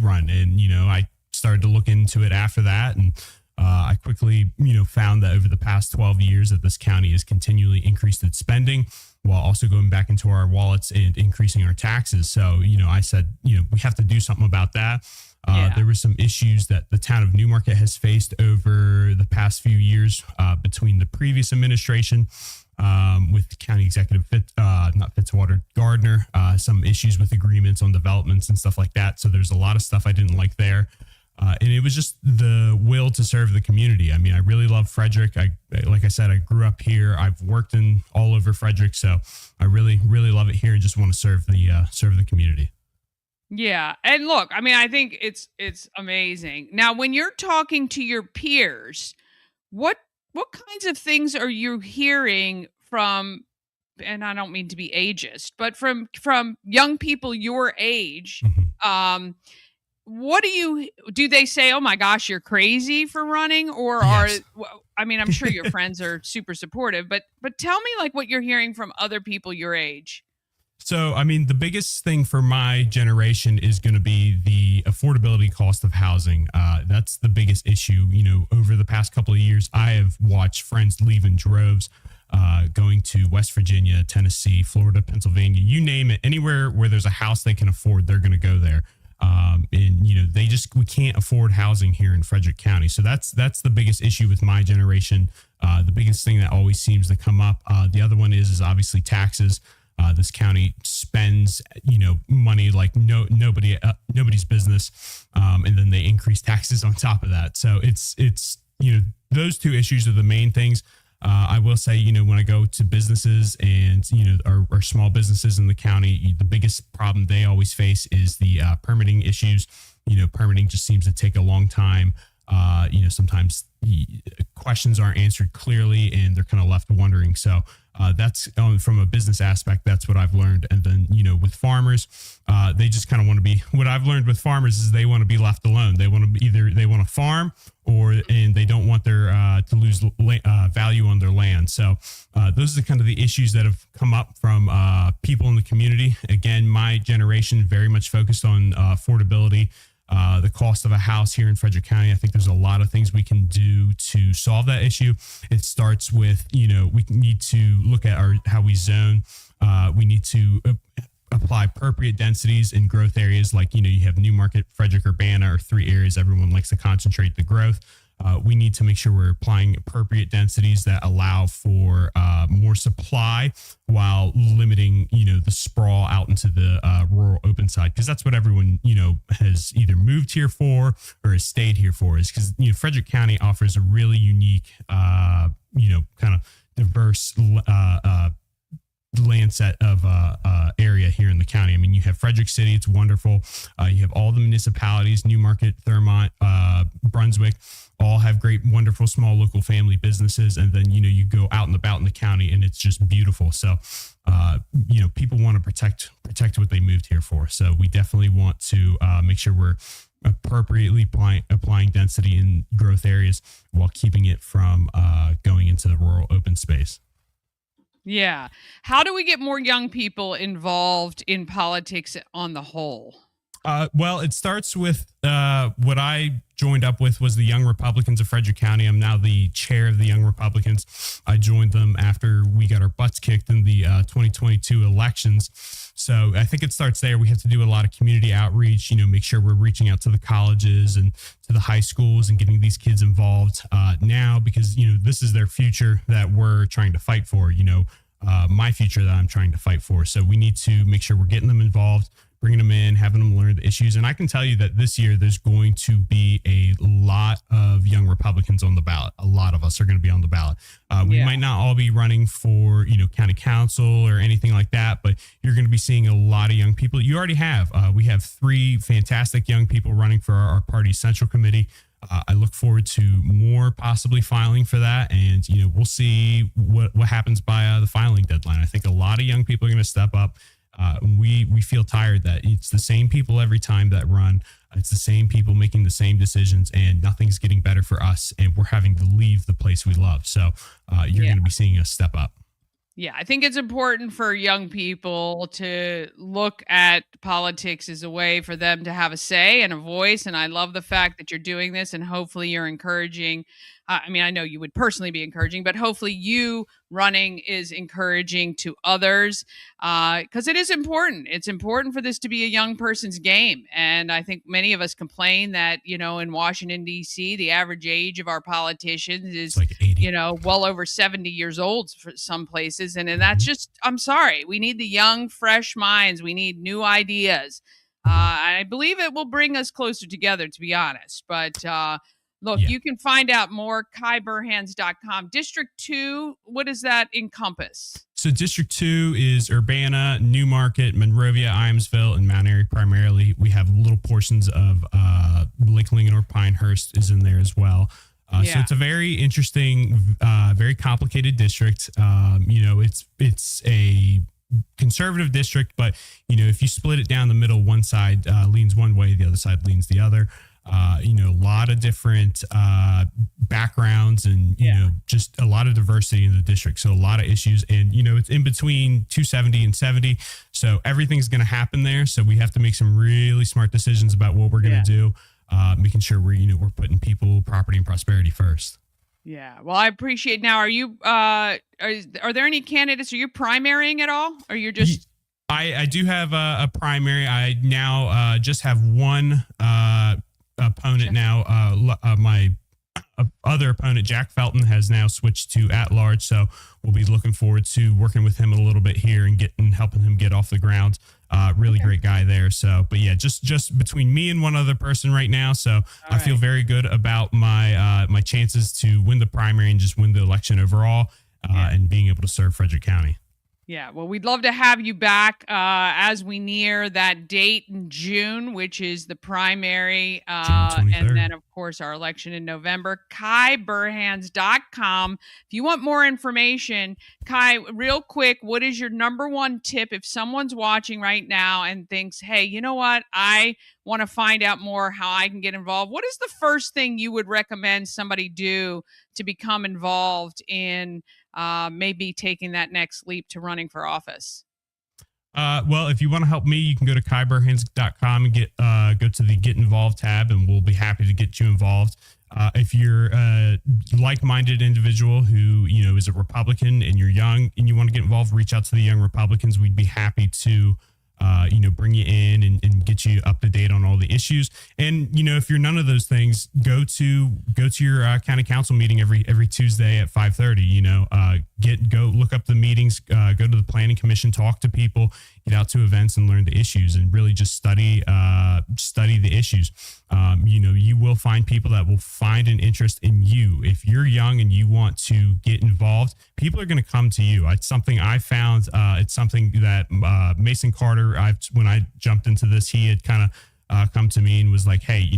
run? And, I started to look into it after that. And, I quickly, found that over the past 12 years that this county has continually increased its spending while also going back into our wallets and increasing our taxes. So, I said, we have to do something about that. There were some issues that the town of Newmarket has faced over the past few years between the previous administration with the county executive, not Fitzwater, Gardner, some issues with agreements on developments and stuff like that. So there's a lot of stuff I didn't like there. And it was just the will to serve the community. I mean, I really love Frederick. Like I said, I grew up here. I've worked in all over Frederick. So I really, really love it here and just want to serve the community. Yeah. And look, I mean, I think it's amazing. Now, when you're talking to your peers, what kinds of things are you hearing from, and I don't mean to be ageist, but from young people your age? Mm-hmm. What do they say, oh my gosh, you're crazy for running? Or Yes. I'm sure your friends are super supportive, but tell me like what you're hearing from other people your age. So, the biggest thing for my generation is going to be the affordability cost of housing. That's the biggest issue. Over the past couple of years, I have watched friends leave in droves, going to West Virginia, Tennessee, Florida, Pennsylvania, you name it. Anywhere where there's a house they can afford, they're going to go there. We can't afford housing here in Frederick County. So that's the biggest issue with my generation. The biggest thing that always seems to come up. The other one is obviously taxes. This county spends, money like nobody's business. And then they increase taxes on top of that. So it's, those two issues are the main things. I will say, when I go to businesses and, our small businesses in the county, the biggest problem they always face is the permitting issues. Permitting just seems to take a long time. Sometimes questions aren't answered clearly and they're kind of left wondering. So that's from a business aspect, that's what I've learned. And then, with farmers, they just kind of want to be, what I've learned with farmers is they want to be left alone. They want to farm and they don't want their to lose value on their land. So those are kind of the issues that have come up from people in the community. Again, my generation very much focused on affordability. The cost of a house here in Frederick County. I think there's a lot of things we can do to solve that issue. It starts with, we need to look at how we zone. We need to apply appropriate densities in growth areas. Like, you have Newmarket, Frederick, Urbana are three areas everyone likes to concentrate the growth. We need to make sure we're applying appropriate densities that allow for more supply while limiting, the sprawl out into the rural open side. Because that's what everyone, has either moved here for or has stayed here for, is because, Frederick County offers a really unique, kind of diverse land set of area here in the county. You have Frederick City, it's wonderful. You have all the municipalities, Newmarket, Thurmont, Brunswick, all have great, wonderful, small local family businesses. And then, you go out and about in the county and it's just beautiful. So, people want to protect what they moved here for. So we definitely want to make sure we're appropriately applying density in growth areas while keeping it from going into the rural open space. Yeah. How do we get more young people involved in politics on the whole? Well, it starts with what I joined up with was the Young Republicans of Frederick County. I'm now the chair of the Young Republicans. I joined them after we got our butts kicked in the 2022 elections. So I think it starts there. We have to do a lot of community outreach, make sure we're reaching out to the colleges and to the high schools and getting these kids involved now, because, this is their future that we're trying to fight for, my future that I'm trying to fight for. So we need to make sure we're getting them involved, bringing them in, having them learn the issues. And I can tell you that this year there's going to be a lot of young Republicans on the ballot. A lot of us are going to be on the ballot. We might not all be running for, county council or anything like that, but you're going to be seeing a lot of young people. You already have. We have 3 fantastic young people running for our party's central committee. I look forward to more possibly filing for that. And, we'll see what happens by the filing deadline. I think a lot of young people are going to step up. We feel tired that it's the same people every time that run. It's the same people making the same decisions, and nothing's getting better for us. And we're having to leave the place we love. So you're going to be seeing us step up. Yeah, I think it's important for young people to look at politics as a way for them to have a say and a voice. And I love the fact that you're doing this, and hopefully you're encouraging. I know you would personally be encouraging, but hopefully you running is encouraging to others, because it is important. It's important for this to be a young person's game. And I think many of us complain that, in Washington, D.C., the average age of our politicians is, like 80. Well over 70 years old for some places. And that's just, I'm sorry. We need the young, fresh minds. We need new ideas. I believe it will bring us closer together, to be honest. But, look, you can find out more, KaiBurhans.com. District 2, what does that encompass? So District 2 is Urbana, Newmarket, Monrovia, Iamsville, and Mount Airy primarily. We have little portions of Lake Lincoln or Pinehurst is in there as well. So it's a very interesting, very complicated district. It's a conservative district, but, if you split it down the middle, one side leans one way, the other side leans the other. A lot of different backgrounds and, just a lot of diversity in the district. So a lot of issues, and, it's in between 270 and 70. So everything's going to happen there. So we have to make some really smart decisions about what we're going to do, making sure we're putting people, property, and prosperity first. Yeah. Well, I appreciate. Now, are you, are there any candidates? Are you primarying at all? Or you're just... I do have a primary. I now just have one opponent now. My other opponent, Jack Felton, has now switched to at-large, so we'll be looking forward to working with him a little bit here and helping him get off the ground. Really great guy there. So, but yeah, just between me and one other person right now. So I feel very good about my chances to win the primary and just win the election overall, and being able to serve Frederick County. Yeah, well, we'd love to have you back as we near that date in June, which is the primary, and then, of course, our election in November. KaiBurhans.com. If you want more information, Kai, real quick, what is your number one tip if someone's watching right now and thinks, hey, you know what, I want to find out more how I can get involved? What is the first thing you would recommend somebody do to become involved in maybe taking that next leap to running for office? Well, if you want to help me, you can go to KaiBurhans.com and go to the Get Involved tab, and we'll be happy to get you involved. If you're a like-minded individual who, is a Republican and you're young and you want to get involved, reach out to the Young Republicans. We'd be happy to bring you in and get you up to date on all the issues. And, if you're none of those things, go to your county council meeting every Tuesday at 5:30, go look up the meetings, go to the planning commission, talk to people, get out to events and learn the issues, and really just study the issues. You will find people that will find an interest in you. If you're young and you want to get involved, people are going to come to you. It's something I found. It's something that Mason Carter, when I jumped into this, he had kind of come to me and was like, hey,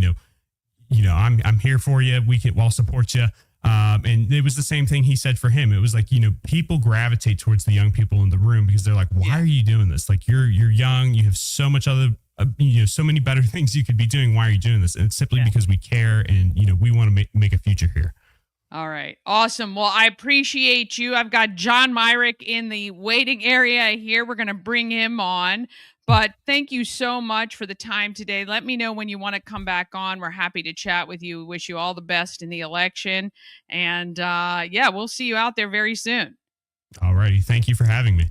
I'm here for you. I'll support you. And it was the same thing he said for him. It was like, people gravitate towards the young people in the room because they're like, why are you doing this? Like, you're young, you have so much other, so many better things you could be doing. Why are you doing this? And it's simply because we care and, we want to make a future here. All right. Awesome. Well, I appreciate you. I've got John Myrick in the waiting area here. We're going to bring him on. But thank you so much for the time today. Let me know when you want to come back on. We're happy to chat with you. We wish you all the best in the election. And yeah, we'll see you out there very soon. All righty. Thank you for having me.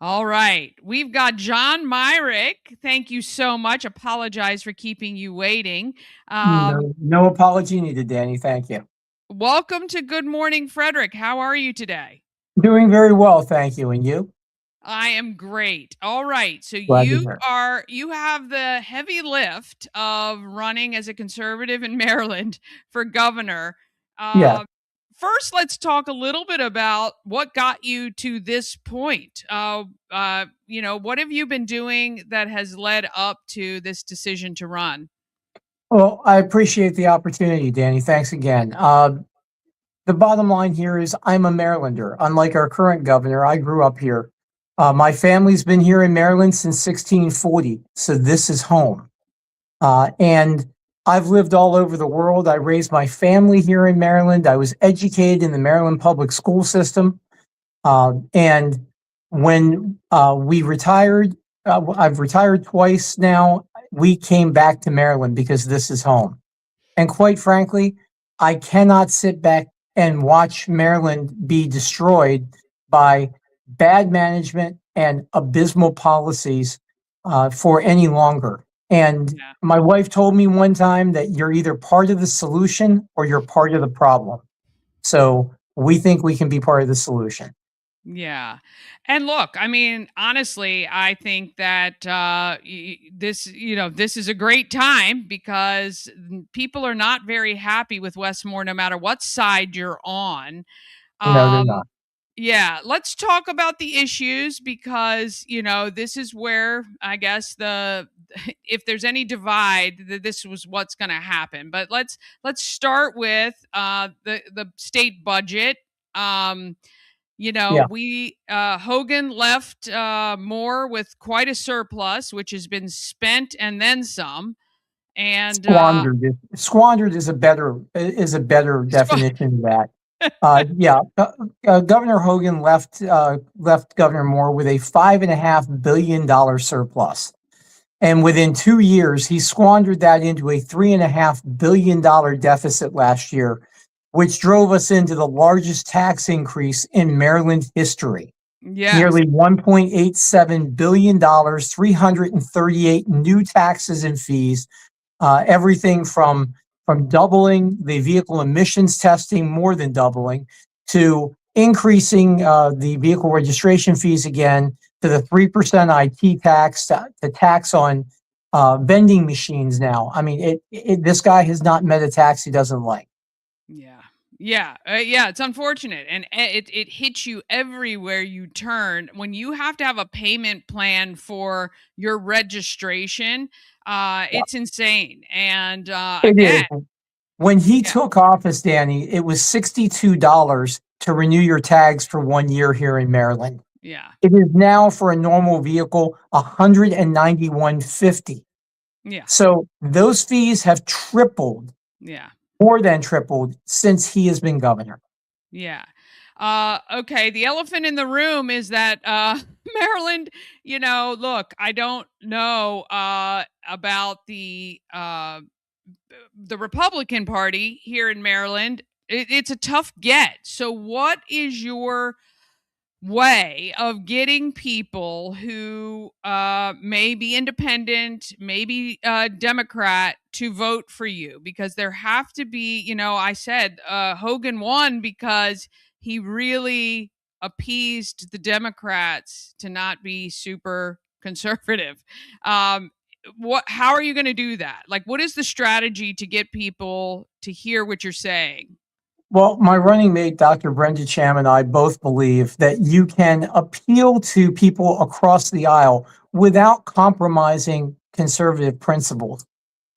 All right. We've got John Myrick. Thank you so much. Apologize for keeping you waiting. No apology needed, Dani. Thank you. Welcome to Good Morning Frederick. How are you today? Doing very well, thank you. And you? I am great. All right. So Glad to you hear. you have the heavy lift of running as a conservative in Maryland for governor. Yeah. First, let's talk a little bit about what got you to this point. What have you been doing that has led up to this decision to run? Well, I appreciate the opportunity, Dani. Thanks again. The bottom line here is I'm a Marylander. Unlike our current governor, I grew up here. My family's been here in Maryland since 1640, so this is home. And I've lived all over the world. I raised my family here in Maryland. I was educated in the Maryland public school system. And when we retired, I've retired twice now. We came back to Maryland because this is home. And quite frankly, I cannot sit back and watch Maryland be destroyed by bad management and abysmal policies for any longer. And my wife told me one time that you're either part of the solution or you're part of the problem. So we think we can be part of the solution. Yeah. And look, I mean, honestly, I think that this is a great time because people are not very happy with Westmore, no matter what side you're on. No, they're not. Yeah, let's talk about the issues because, this is where I guess if there's any divide, this was what's going to happen. But let's start with the state budget. Hogan left Moore with quite a surplus, which has been spent and then some. And squandered. Squandered is a better definition of that. Governor Hogan left Governor Moore with a $5.5 billion surplus. And within 2 years, he squandered that into a $3.5 billion deficit last year, which drove us into the largest tax increase in Maryland history. Yes. Nearly $1.87 billion, 338 new taxes and fees, everything from doubling the vehicle emissions testing, more than doubling, to increasing the vehicle registration fees again, to the 3% IT tax, the tax on vending machines now. I mean, this guy has not met a tax he doesn't like. Yeah, it's unfortunate. And it hits you everywhere you turn. When you have to have a payment plan for your registration, it's insane. And again, when he took office, Dani, it was $62 to renew your tags for 1 year here in Maryland. Yeah. It is now for a normal vehicle $191.50. Yeah. So those fees have tripled. Yeah. More than tripled since he has been governor. Yeah. Okay. The elephant in the room is that Maryland, look, I don't know about the Republican Party here in Maryland. It's a tough get. So what is your way of getting people who may be independent, maybe Democrat, to vote for you? Because there have to be, I said Hogan won because he really appeased the Democrats to not be super conservative. How are you going to do that? Like, what is the strategy to get people to hear what you're saying? Well, my running mate, Dr. Brenda Cham, and I both believe that you can appeal to people across the aisle without compromising conservative principles.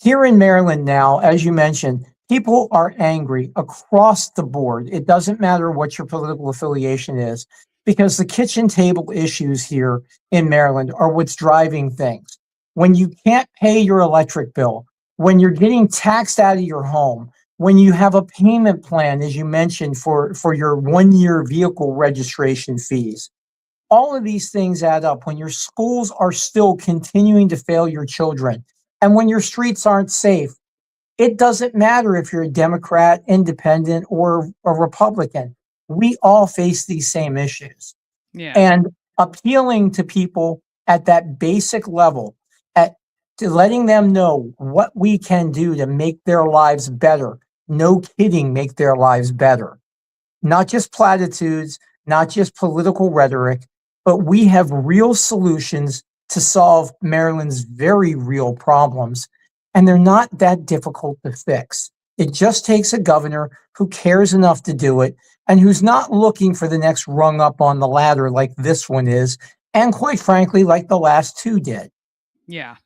Here in Maryland now, as you mentioned, people are angry across the board. It doesn't matter what your political affiliation is, because the kitchen table issues here in Maryland are what's driving things. When you can't pay your electric bill, when you're getting taxed out of your home, when you have a payment plan, as you mentioned, for your 1 year vehicle registration fees, all of these things add up when your schools are still continuing to fail your children and when your streets aren't safe. It doesn't matter if you're a Democrat, independent, or a Republican. We all face these same issues. Yeah. And appealing to people at that basic level, to letting them know what we can do to make their lives better. No kidding, make their lives better. Not just platitudes, not just political rhetoric, but we have real solutions to solve Maryland's very real problems. And they're not that difficult to fix. It just takes a governor who cares enough to do it and who's not looking for the next rung up on the ladder like this one is, and quite frankly, like the last two did. Yeah.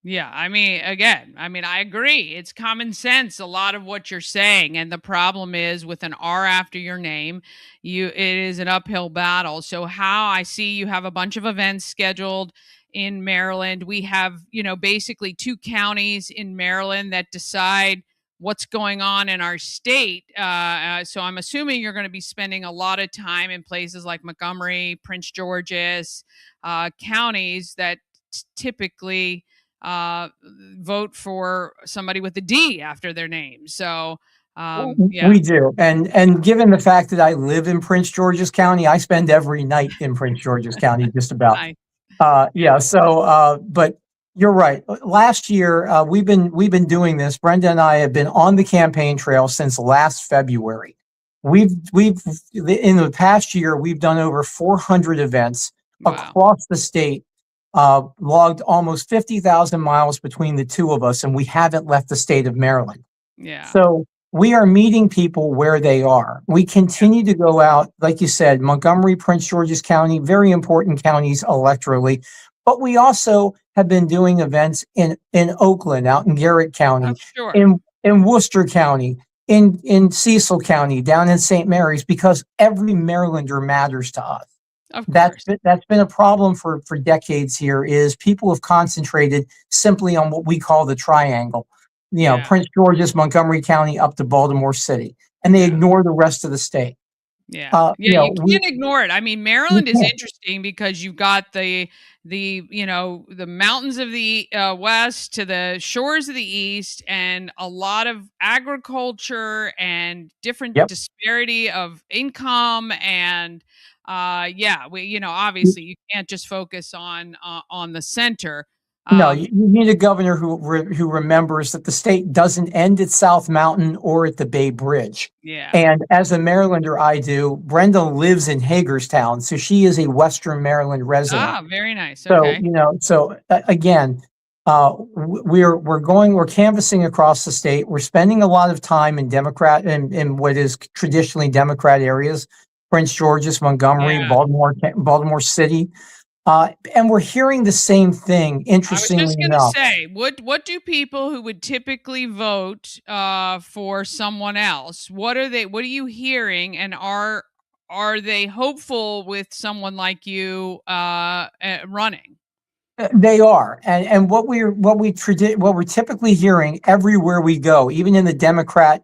Yeah. I mean, again, I agree. It's common sense, a lot of what you're saying. And the problem is with an R after your name, it is an uphill battle. So how I see you have a bunch of events scheduled in Maryland. We have, basically two counties in Maryland that decide what's going on in our state. So I'm assuming you're going to be spending a lot of time in places like Montgomery, Prince George's, counties that typically vote for somebody with a D after their name. So, yeah. We do. And given the fact that I live in Prince George's County, I spend every night in Prince George's County, just about. Nice. But you're right. Last year, we've been doing this. Brenda and I have been on the campaign trail since last February. We've in the past year, we've done over 400 events across the state, logged almost 50,000 miles between the two of us, and we haven't left the state of Maryland. Yeah. So we are meeting people where they are. We continue to go out, like you said, Montgomery, Prince George's County, very important counties electorally. But we also have been doing events in Oakland, out in Garrett County, in Worcester County, in Cecil County, down in St. Mary's, because every Marylander matters to us. That's been a problem for decades here, is people have concentrated simply on what we call the triangle. Prince George's, Montgomery County, up to Baltimore City, and they ignore the rest of the state. Yeah. You can't ignore it. I mean, Maryland is interesting because you've got the mountains of the west to the shores of the east, and a lot of agriculture and different disparity of income. And obviously you can't just focus on the center. No, you need a governor who remembers that the state doesn't end at South Mountain or at the Bay Bridge. Yeah. And as a Marylander, I do. Brenda lives in Hagerstown, so she is a Western Maryland resident. Ah, very nice. So Okay. Again, we're canvassing across the state. We're spending a lot of time in what is traditionally Democrat areas, Prince George's, Montgomery, Baltimore City. And we're hearing the same thing, interestingly enough. I was just going to say, what do people who would typically vote for someone else, what are you hearing, and are they hopeful with someone like you running? They are, and what we're typically hearing everywhere we go, even in the Democrat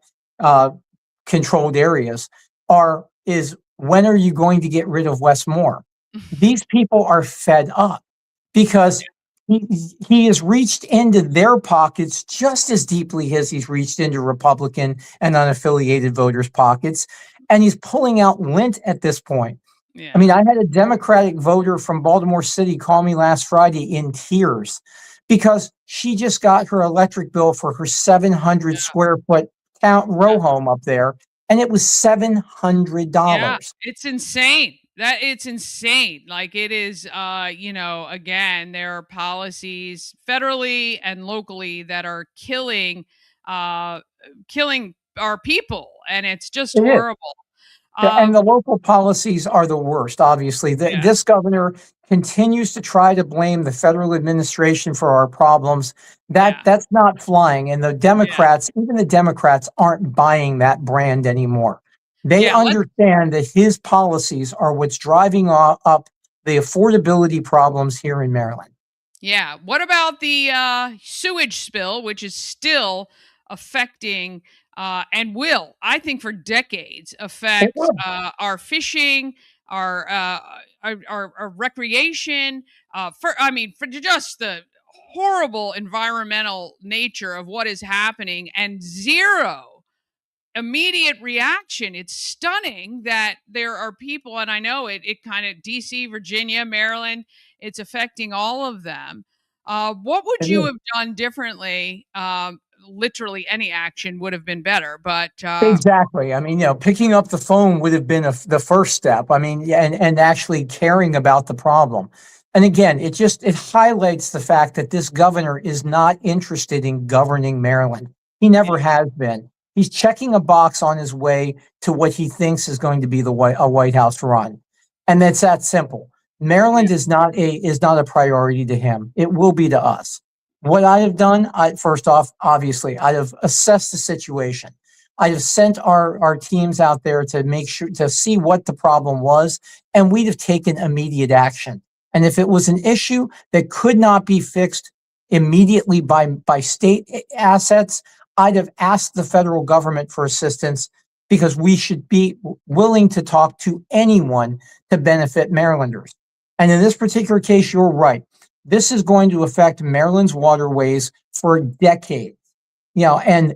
controlled areas, is when are you going to get rid of Wes Moore? These people are fed up because he has reached into their pockets just as deeply as he's reached into Republican and unaffiliated voters' pockets, and he's pulling out lint at this point. Yeah. I mean, I had a Democratic voter from Baltimore City call me last Friday in tears because she just got her electric bill for her 700 square foot row home up there, and it was $700. Yeah, it's insane. It's insane. Like, it is, again, there are policies federally and locally that are killing our people, and it's just horrible. And the local policies are the worst, obviously. This governor continues to try to blame the federal administration for our problems. That's not flying. And the Democrats, even the Democrats, aren't buying that brand anymore. They understand that his policies are what's driving up the affordability problems here in Maryland. Yeah. What about the sewage spill, which is still affecting and will, I think, for decades affect our fishing, our recreation, for just the horrible environmental nature of what is happening, and zero immediate reaction. It's stunning that there are people, and I know it kind of DC, Virginia, Maryland, it's affecting all of them. What would you have done differently? Literally any action would have been better, but Exactly. I mean, picking up the phone would have been the first step. I mean, and actually caring about the problem. And again, it highlights the fact that this governor is not interested in governing Maryland. He never has been. He's checking a box on his way to what he thinks is going to be a White House run. And that's that simple. Maryland is not a priority to him. It will be to us. What I have done, first off, obviously, I have assessed the situation. I have sent our teams out there to make sure to see what the problem was, and we'd have taken immediate action. And if it was an issue that could not be fixed immediately by state assets, I'd have asked the federal government for assistance, because we should be willing to talk to anyone to benefit Marylanders. And in this particular case, you're right. This is going to affect Maryland's waterways for decades. And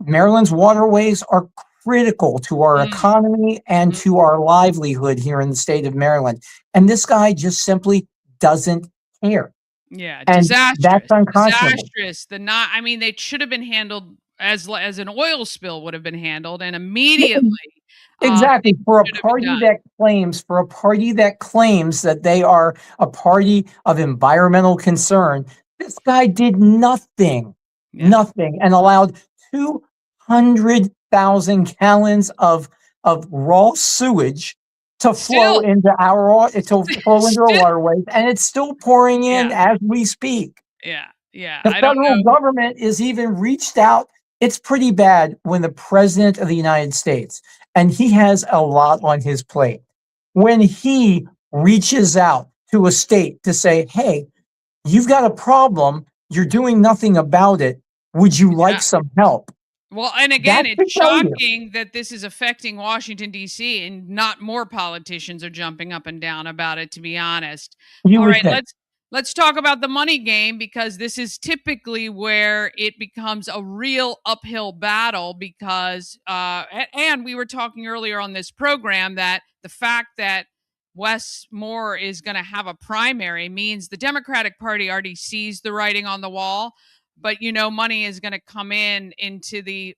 Maryland's waterways are critical to our economy and to our livelihood here in the state of Maryland. And this guy just simply doesn't care. Yeah, and disastrous. That's unconscionable. Disastrous. They should have been handled as an oil spill would have been handled, and immediately. Exactly. For a party that claims that they are a party of environmental concern, this guy did nothing, and allowed 200,000 gallons of raw sewage to flow into our waterways, and it's still pouring in as we speak. Yeah. The federal government is even reached out. It's pretty bad when the president of the United States, and he has a lot on his plate, when he reaches out to a state to say, hey, you've got a problem, you're doing nothing about it, would you like some help? Well, and again, it's shocking that this is affecting Washington, D.C., and not more politicians are jumping up and down about it, to be honest. All right, let's talk about the money game, because this is typically where it becomes a real uphill battle, because, and we were talking earlier on this program that the fact that Wes Moore is going to have a primary means the Democratic Party already sees the writing on the wall. But, money is going to come into the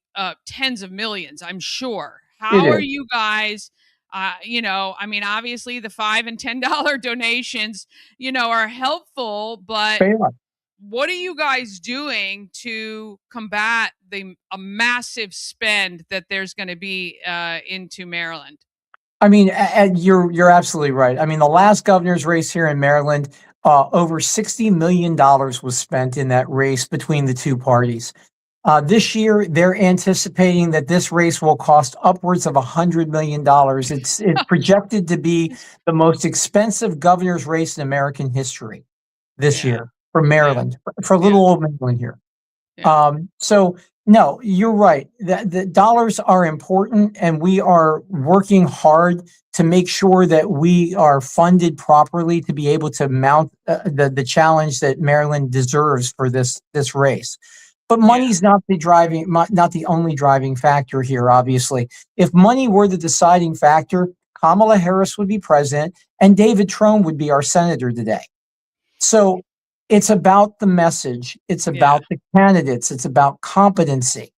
tens of millions, I'm sure. How are you guys, obviously the $5 and $10 donations, are helpful, but what are you guys doing to combat a massive spend that there's going to be into Maryland? I mean, you're absolutely right. I mean, the last governor's race here in Maryland, over $60 million was spent in that race between the two parties. This year, they're anticipating that this race will cost upwards of $100 million. It's projected to be the most expensive governor's race in American history this year for Maryland, for little old Maryland here. So, no, you're right. The dollars are important, and we are working hard to make sure that we are funded properly to be able to mount the challenge that Maryland deserves for this race. But money's not the only driving factor here, obviously. If money were the deciding factor, Kamala Harris would be president and David Trone would be our senator today. So it's about the message. It's about the candidates. It's about competency.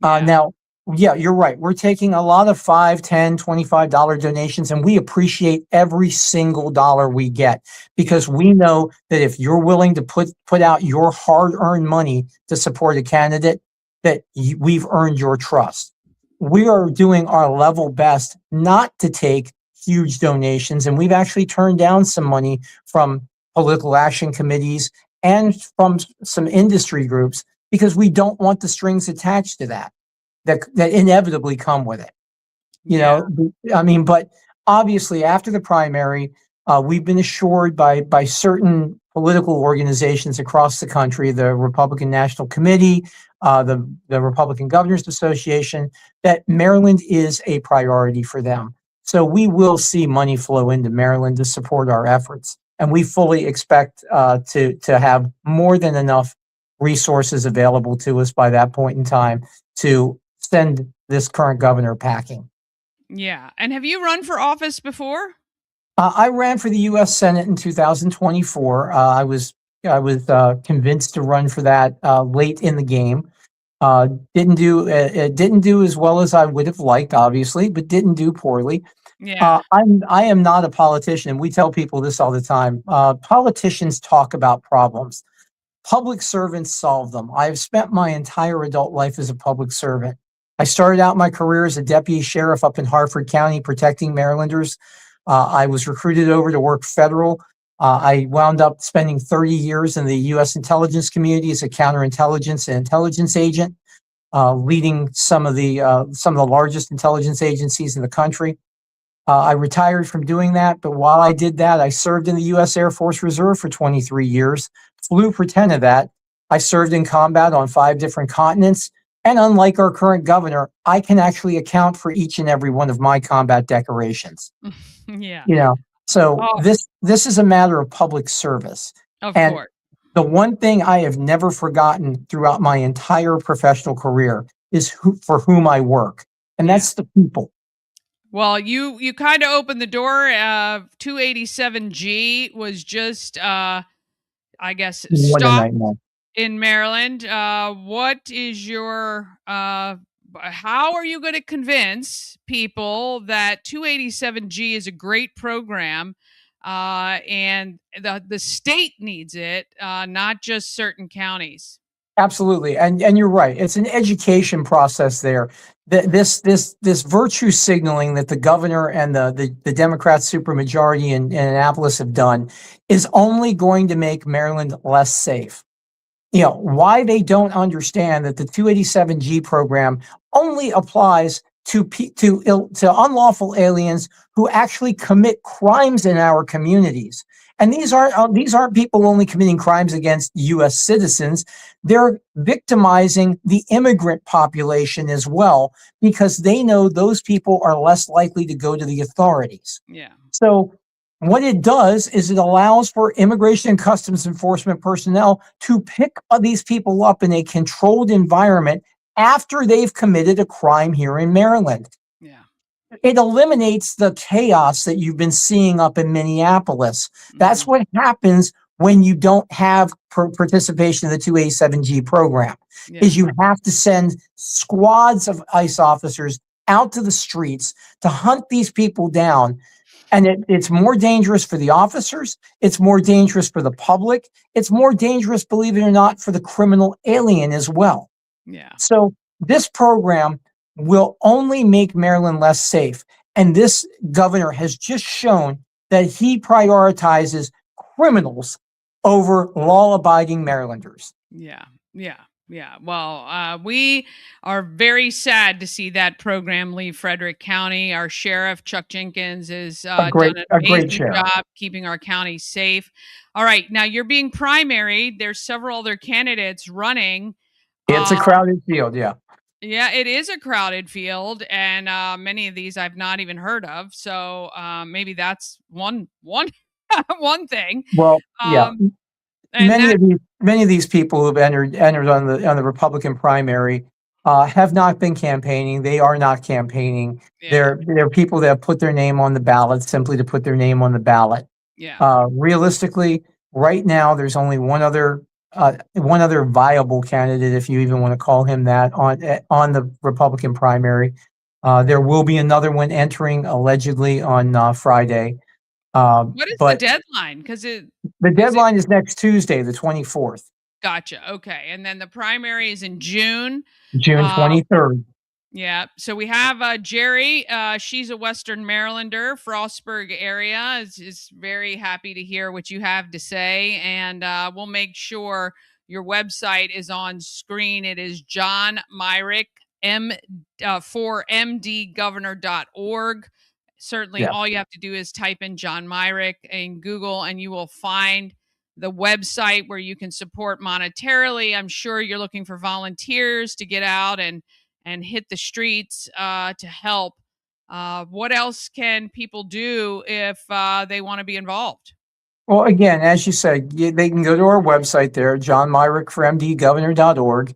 Now, you're right. We're taking a lot of $5, $10, $25 donations, and we appreciate every single dollar we get, because we know that if you're willing to put out your hard-earned money to support a candidate, that we've earned your trust. We are doing our level best not to take huge donations, and we've actually turned down some money from political action committees and from some industry groups, because we don't want the strings attached to that inevitably come with it. But obviously after the primary, we've been assured by certain political organizations across the country, the Republican National Committee, the Republican Governors Association, that Maryland is a priority for them. So we will see money flow into Maryland to support our efforts. And we fully expect to have more than enough resources available to us by that point in time to send this current governor packing. Yeah. And have you run for office before? I ran for the U.S. Senate in 2024. I was convinced to run for that late in the game. Didn't do as well as I would have liked, obviously, but didn't do poorly. Yeah. I am not a politician. We tell people this all the time. Politicians talk about problems. Public servants solve them. I have spent my entire adult life as a public servant. I started out my career as a deputy sheriff up in Harford County, protecting Marylanders. I was recruited over to work federal. I wound up spending 30 years in the U.S. intelligence community as a counterintelligence and intelligence agent, leading some of the largest intelligence agencies in the country. I retired from doing that, but while I did that, I served in the U.S. Air Force Reserve for 23 years, flew for 10 of that. I served in combat on 5 different continents, and unlike our current governor, I can actually account for each and every one of my combat decorations. Yeah. You know, so Oh. this is a matter of public service. Of And course. the one thing I have never forgotten throughout my entire professional career is for whom I work, and that's the people. Well, you kind of opened the door. 287G was just, I guess, What a stopped nightmare. in Maryland. What is your, how are you going to convince people that 287G is a great program, and the state needs it, not just certain counties? Absolutely, and you're right. It's an education process there. This virtue signaling that the governor and the Democrat supermajority in Annapolis have done is only going to make Maryland less safe. You know, why they don't understand that the 287G program only applies to unlawful aliens who actually commit crimes in our communities. And these aren't people only committing crimes against U.S. citizens. They're victimizing the immigrant population as well, because they know those people are less likely to go to the authorities. Yeah. So what it does is it allows for Immigration and Customs Enforcement personnel to pick these people up in a controlled environment after they've committed a crime here in Maryland. Yeah. It eliminates the chaos that you've been seeing up in Minneapolis. That's what happens when you don't have participation in the 287G program, is you have to send squads of ICE officers out to the streets to hunt these people down. And it's more dangerous for the officers. It's more dangerous for the public. It's more dangerous, believe it or not, for the criminal alien as well. Yeah. So this program will only make Maryland less safe. And this governor has just shown that he prioritizes criminals over law-abiding Marylanders. Yeah. Yeah. Yeah. Well, we are very sad to see that program leave Frederick County. Our sheriff, Chuck Jenkins, has done an amazing job keeping our county safe. All right. Now you're being primaried. There's several other candidates running. It's a crowded field. Yeah. Yeah, it is a crowded field, and many of these I've not even heard of. So maybe that's one one thing. Well, yeah. And Many of these people who have entered on the Republican primary have not been campaigning. They are not campaigning. Yeah. They're people that have put their name on the ballot simply to put their name on the ballot. Yeah. Realistically, right now there's only one other viable candidate, if you even want to call him that, on the Republican primary. There will be another one entering allegedly on Friday. What is the deadline? Because the deadline is next Tuesday, the 24th. Gotcha. Okay, and then the primary is in June. June 23rd. Yeah. So we have Jerry. She's a Western Marylander, Frostburg area. Is very happy to hear what you have to say, and we'll make sure your website is on screen. It is John Myrick for mdgovernor.org. Certainly, all you have to do is type in John Myrick in Google, and you will find the website where you can support monetarily. I'm sure you're looking for volunteers to get out and hit the streets to help What else can people do if they want to be involved? Well, again, as you said, they can go to our website there, johnmyrickformdgovernor.org.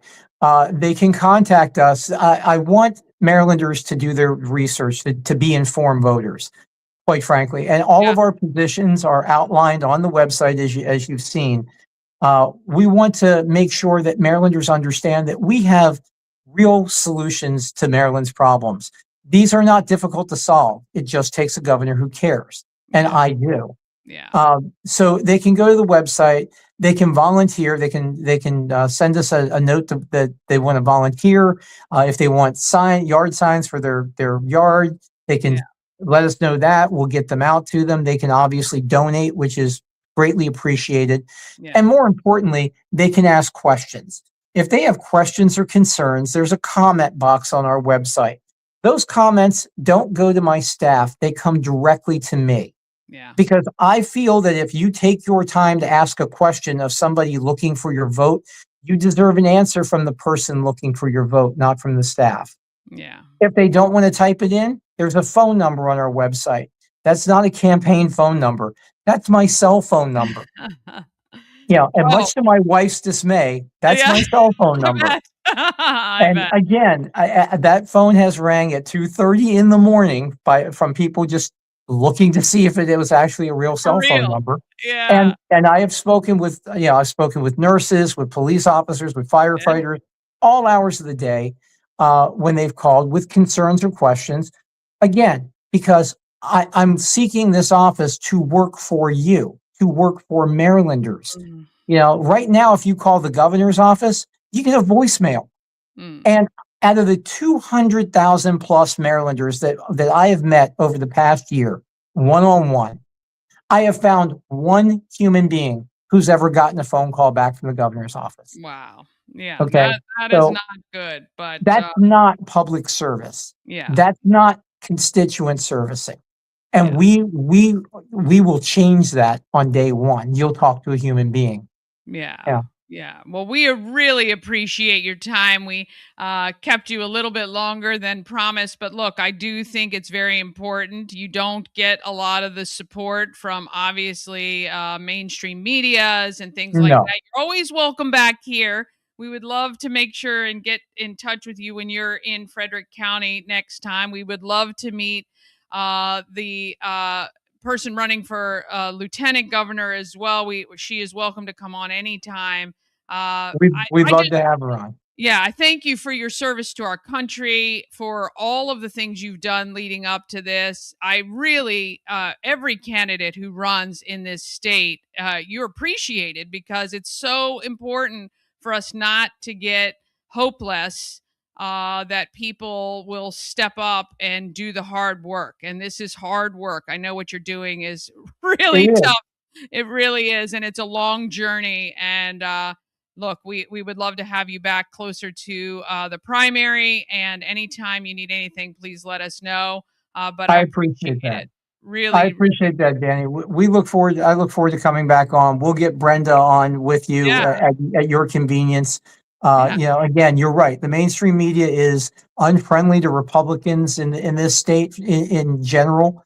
They can contact us. I want Marylanders to do their research, to be informed voters, quite frankly. And all of our positions are outlined on the website, as you've seen. We want to make sure that Marylanders understand that we have real solutions to Maryland's problems. These are not difficult to solve. It just takes a governor who cares, and I do. Yeah. So they can go to the website. They can volunteer. They can send us a note that they want to volunteer. If they want yard signs for their yard, they can let us know that. We'll get them out to them. They can obviously donate, which is greatly appreciated. Yeah. And more importantly, they can ask questions. If they have questions or concerns, there's a comment box on our website. Those comments don't go to my staff. They come directly to me. Yeah. Because I feel that if you take your time to ask a question of somebody looking for your vote, you deserve an answer from the person looking for your vote, not from the staff. Yeah. If they don't want to type it in, there's a phone number on our website. That's not a campaign phone number. That's my cell phone number. Yeah, and much to my wife's dismay, that's my cell phone number. And again, that phone has rang at 2:30 in the morning from people just looking to see if it was actually a real cell phone number. Yeah. And I have spoken with, I've spoken with nurses, with police officers, with firefighters, all hours of the day when they've called with concerns or questions. Again, because I'm seeking this office to work for you, to work for Marylanders. Right now, if you call the governor's office, you get a voicemail. And out of the 200,000 plus Marylanders that I have met over the past year, one-on-one, I have found one human being who's ever gotten a phone call back from the governor's office. Wow. Yeah. Okay. That is not good, but that's not public service. Yeah. That's not constituent servicing. And we will change that on day one. You'll talk to a human being. Yeah. Well, we really appreciate your time. We kept you a little bit longer than promised, but look, I do think it's very important. You don't get a lot of the support from obviously mainstream medias and things like that. You're always welcome back here. We would love to make sure and get in touch with you when you're in Frederick County next time. We would love to meet the person running for lieutenant governor as well. She is welcome to come on anytime. We'd love to have her on. Yeah, I thank you for your service to our country, for all of the things you've done leading up to this. I really, every candidate who runs in this state, you're appreciated because it's so important for us not to get hopeless, that people will step up and do the hard work. And this is hard work. I know what you're doing is really tough. It really is. And it's a long journey. And look, we would love to have you back closer to the primary. And anytime you need anything, please let us know. But I appreciate that. Really, I appreciate that, Dani. We look forward. I look forward to coming back on. We'll get Brenda on with you at your convenience. Again, you're right. The mainstream media is unfriendly to Republicans in this state in general.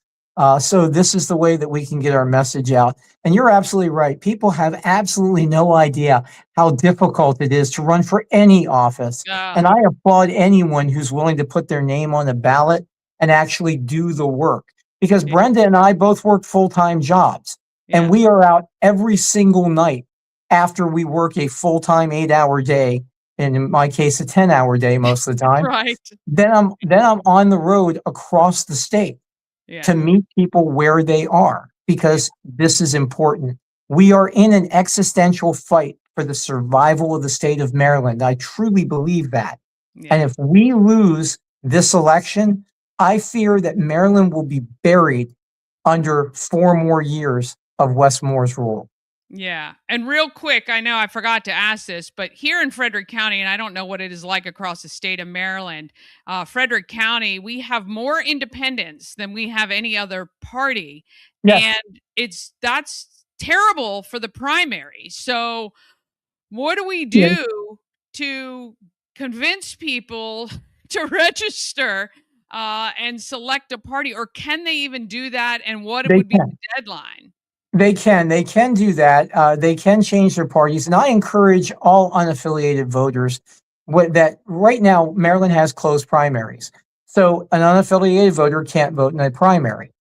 So this is the way that we can get our message out. And you're absolutely right. People have absolutely no idea how difficult it is to run for any office. And I applaud anyone who's willing to put their name on a ballot and actually do the work. Because Brenda and I both work full-time jobs. And we are out every single night after we work a full-time 8-hour day, and in my case, a 10-hour day most of the time. Right. Then I'm on the road across the state to meet people where they are, because this is important. We are in an existential fight for the survival of the state of Maryland. I truly believe that. And if we lose this election, I fear that Maryland will be buried under 4 more years of Wes Moore's rule. Yeah. And real quick, I know I forgot to ask this, but here in Frederick County, and I don't know what it is like across the state of Maryland, Frederick County, we have more independents than we have any other party. Yes. And that's terrible for the primary. So what do we do to convince people to register and select a party, or can they even do that? And what They would be can. the deadline? They can do that. They can change their parties. And I encourage all unaffiliated voters that right now, Maryland has closed primaries. So an unaffiliated voter can't vote in a primary.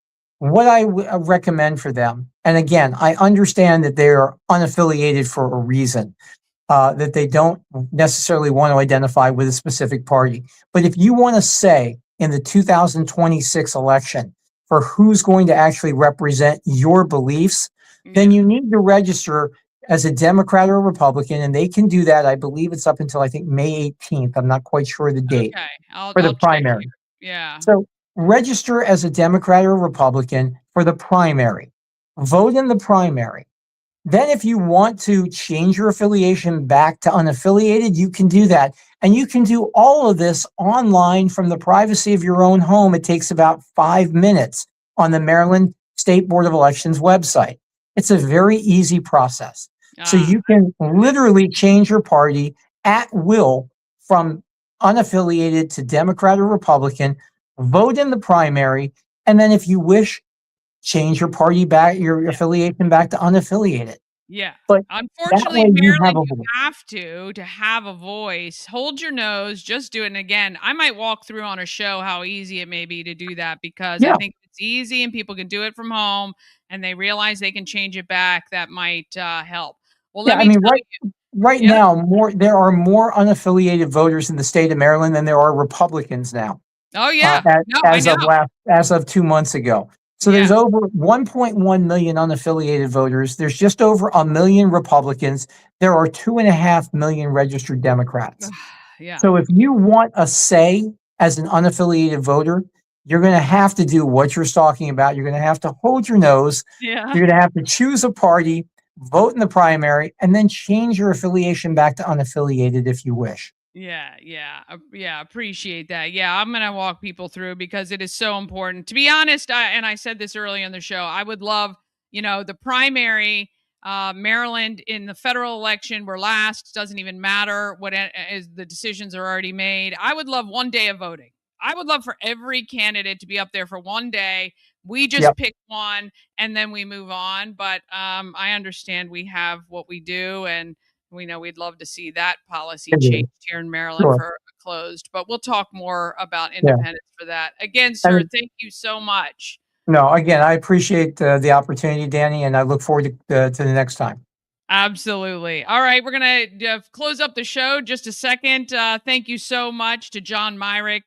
What I recommend for them, and again, I understand that they are unaffiliated for a reason, that they don't necessarily want to identify with a specific party. But if you want to say in the 2026 election for who's going to actually represent your beliefs, then you need to register as a Democrat or Republican, and they can do that. I believe it's up until, I think, May 18th. I'm not quite sure the date for the primary. Yeah. So register as a Democrat or Republican for the primary. Vote in the primary. Then if you want to change your affiliation back to unaffiliated, you can do that. And you can do all of this online from the privacy of your own home. It takes about 5 minutes on the Maryland State Board of Elections website. It's a very easy process. So you can literally change your party at will from unaffiliated to Democrat or Republican, vote in the primary, and then if you wish, change your party back, your affiliation back to unaffiliated. Yeah. But unfortunately, that way you Maryland, have you have to have a voice. Hold your nose. Just do it. And again, I might walk through on a show how easy it may be to do that, because I think it's easy and people can do it from home and they realize they can change it back. That might help. Well, let me tell you. Right now, there are more unaffiliated voters in the state of Maryland than there are Republicans now. Oh yeah, as of 2 months ago. So there's over 1.1 million unaffiliated voters. There's just over 1 million Republicans. There are 2.5 million registered Democrats. So if you want a say as an unaffiliated voter, you're going to have to do what you're talking about. You're going to have to hold your nose. Yeah. You're going to have to choose a party, vote in the primary, and then change your affiliation back to unaffiliated if you wish. Yeah. Appreciate that. Yeah, I'm going to walk people through because it is so important. To be honest, I said this early on the show, I would love, the primary, Maryland in the federal election, we're last, doesn't even matter what is, the decisions are already made. I would love one day of voting. I would love for every candidate to be up there for one day. We just pick one and then we move on. But I understand we have what we do, and we know we'd love to see that policy changed here in Maryland for closed. But we'll talk more about independence for that. Again, sir, thank you so much. No, again, I appreciate the opportunity, Dani, and I look forward to the next time. Absolutely. All right, we're going to close up the show just a second. Thank you so much to John Myrick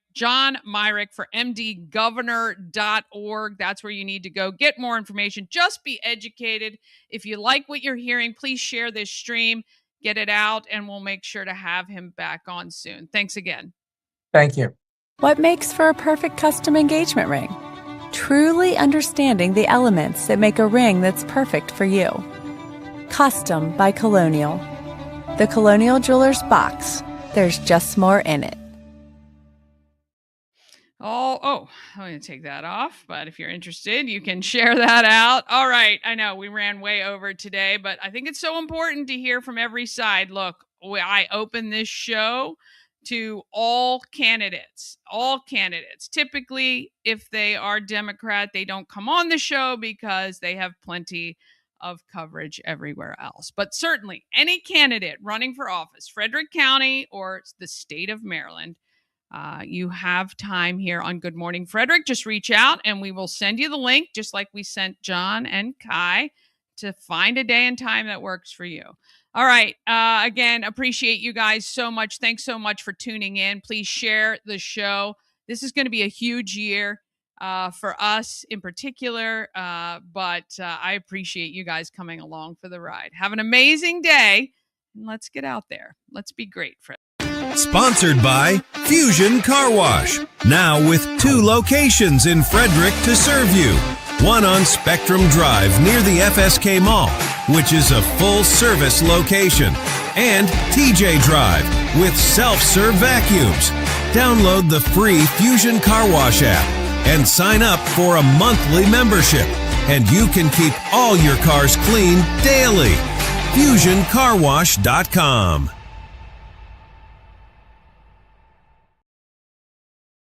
for mdgovernor.org. That's where you need to go. Get more information. Just be educated. If you like what you're hearing, please share this stream, get it out, and we'll make sure to have him back on soon. Thanks again. Thank you. What makes for a perfect custom engagement ring? Truly understanding the elements that make a ring that's perfect for you. Custom by Colonial. The Colonial Jewelers box. There's just more in it. Oh, I'm going to take that off. But if you're interested, you can share that out. All right. I know we ran way over today, but I think it's so important to hear from every side. Look, I open this show to all candidates. Typically, if they are Democrat, they don't come on the show because they have plenty of coverage everywhere else. But certainly any candidate running for office, Frederick County or the state of Maryland, you have time here on Good Morning Frederick. Just reach out and we will send you the link, just like we sent John and Kai, to find a day and time that works for you. All right. Again, appreciate you guys so much. Thanks so much for tuning in. Please share the show. This is going to be a huge year for us in particular, but I appreciate you guys coming along for the ride. Have an amazing day, and let's get out there. Let's be great, Fred. Sponsored by Fusion Car Wash, now with 2 locations in Frederick to serve you. One on Spectrum Drive near the FSK Mall, which is a full-service location, and TJ Drive with self-serve vacuums. Download the free Fusion Car Wash app and sign up for a monthly membership, and you can keep all your cars clean daily. FusionCarWash.com.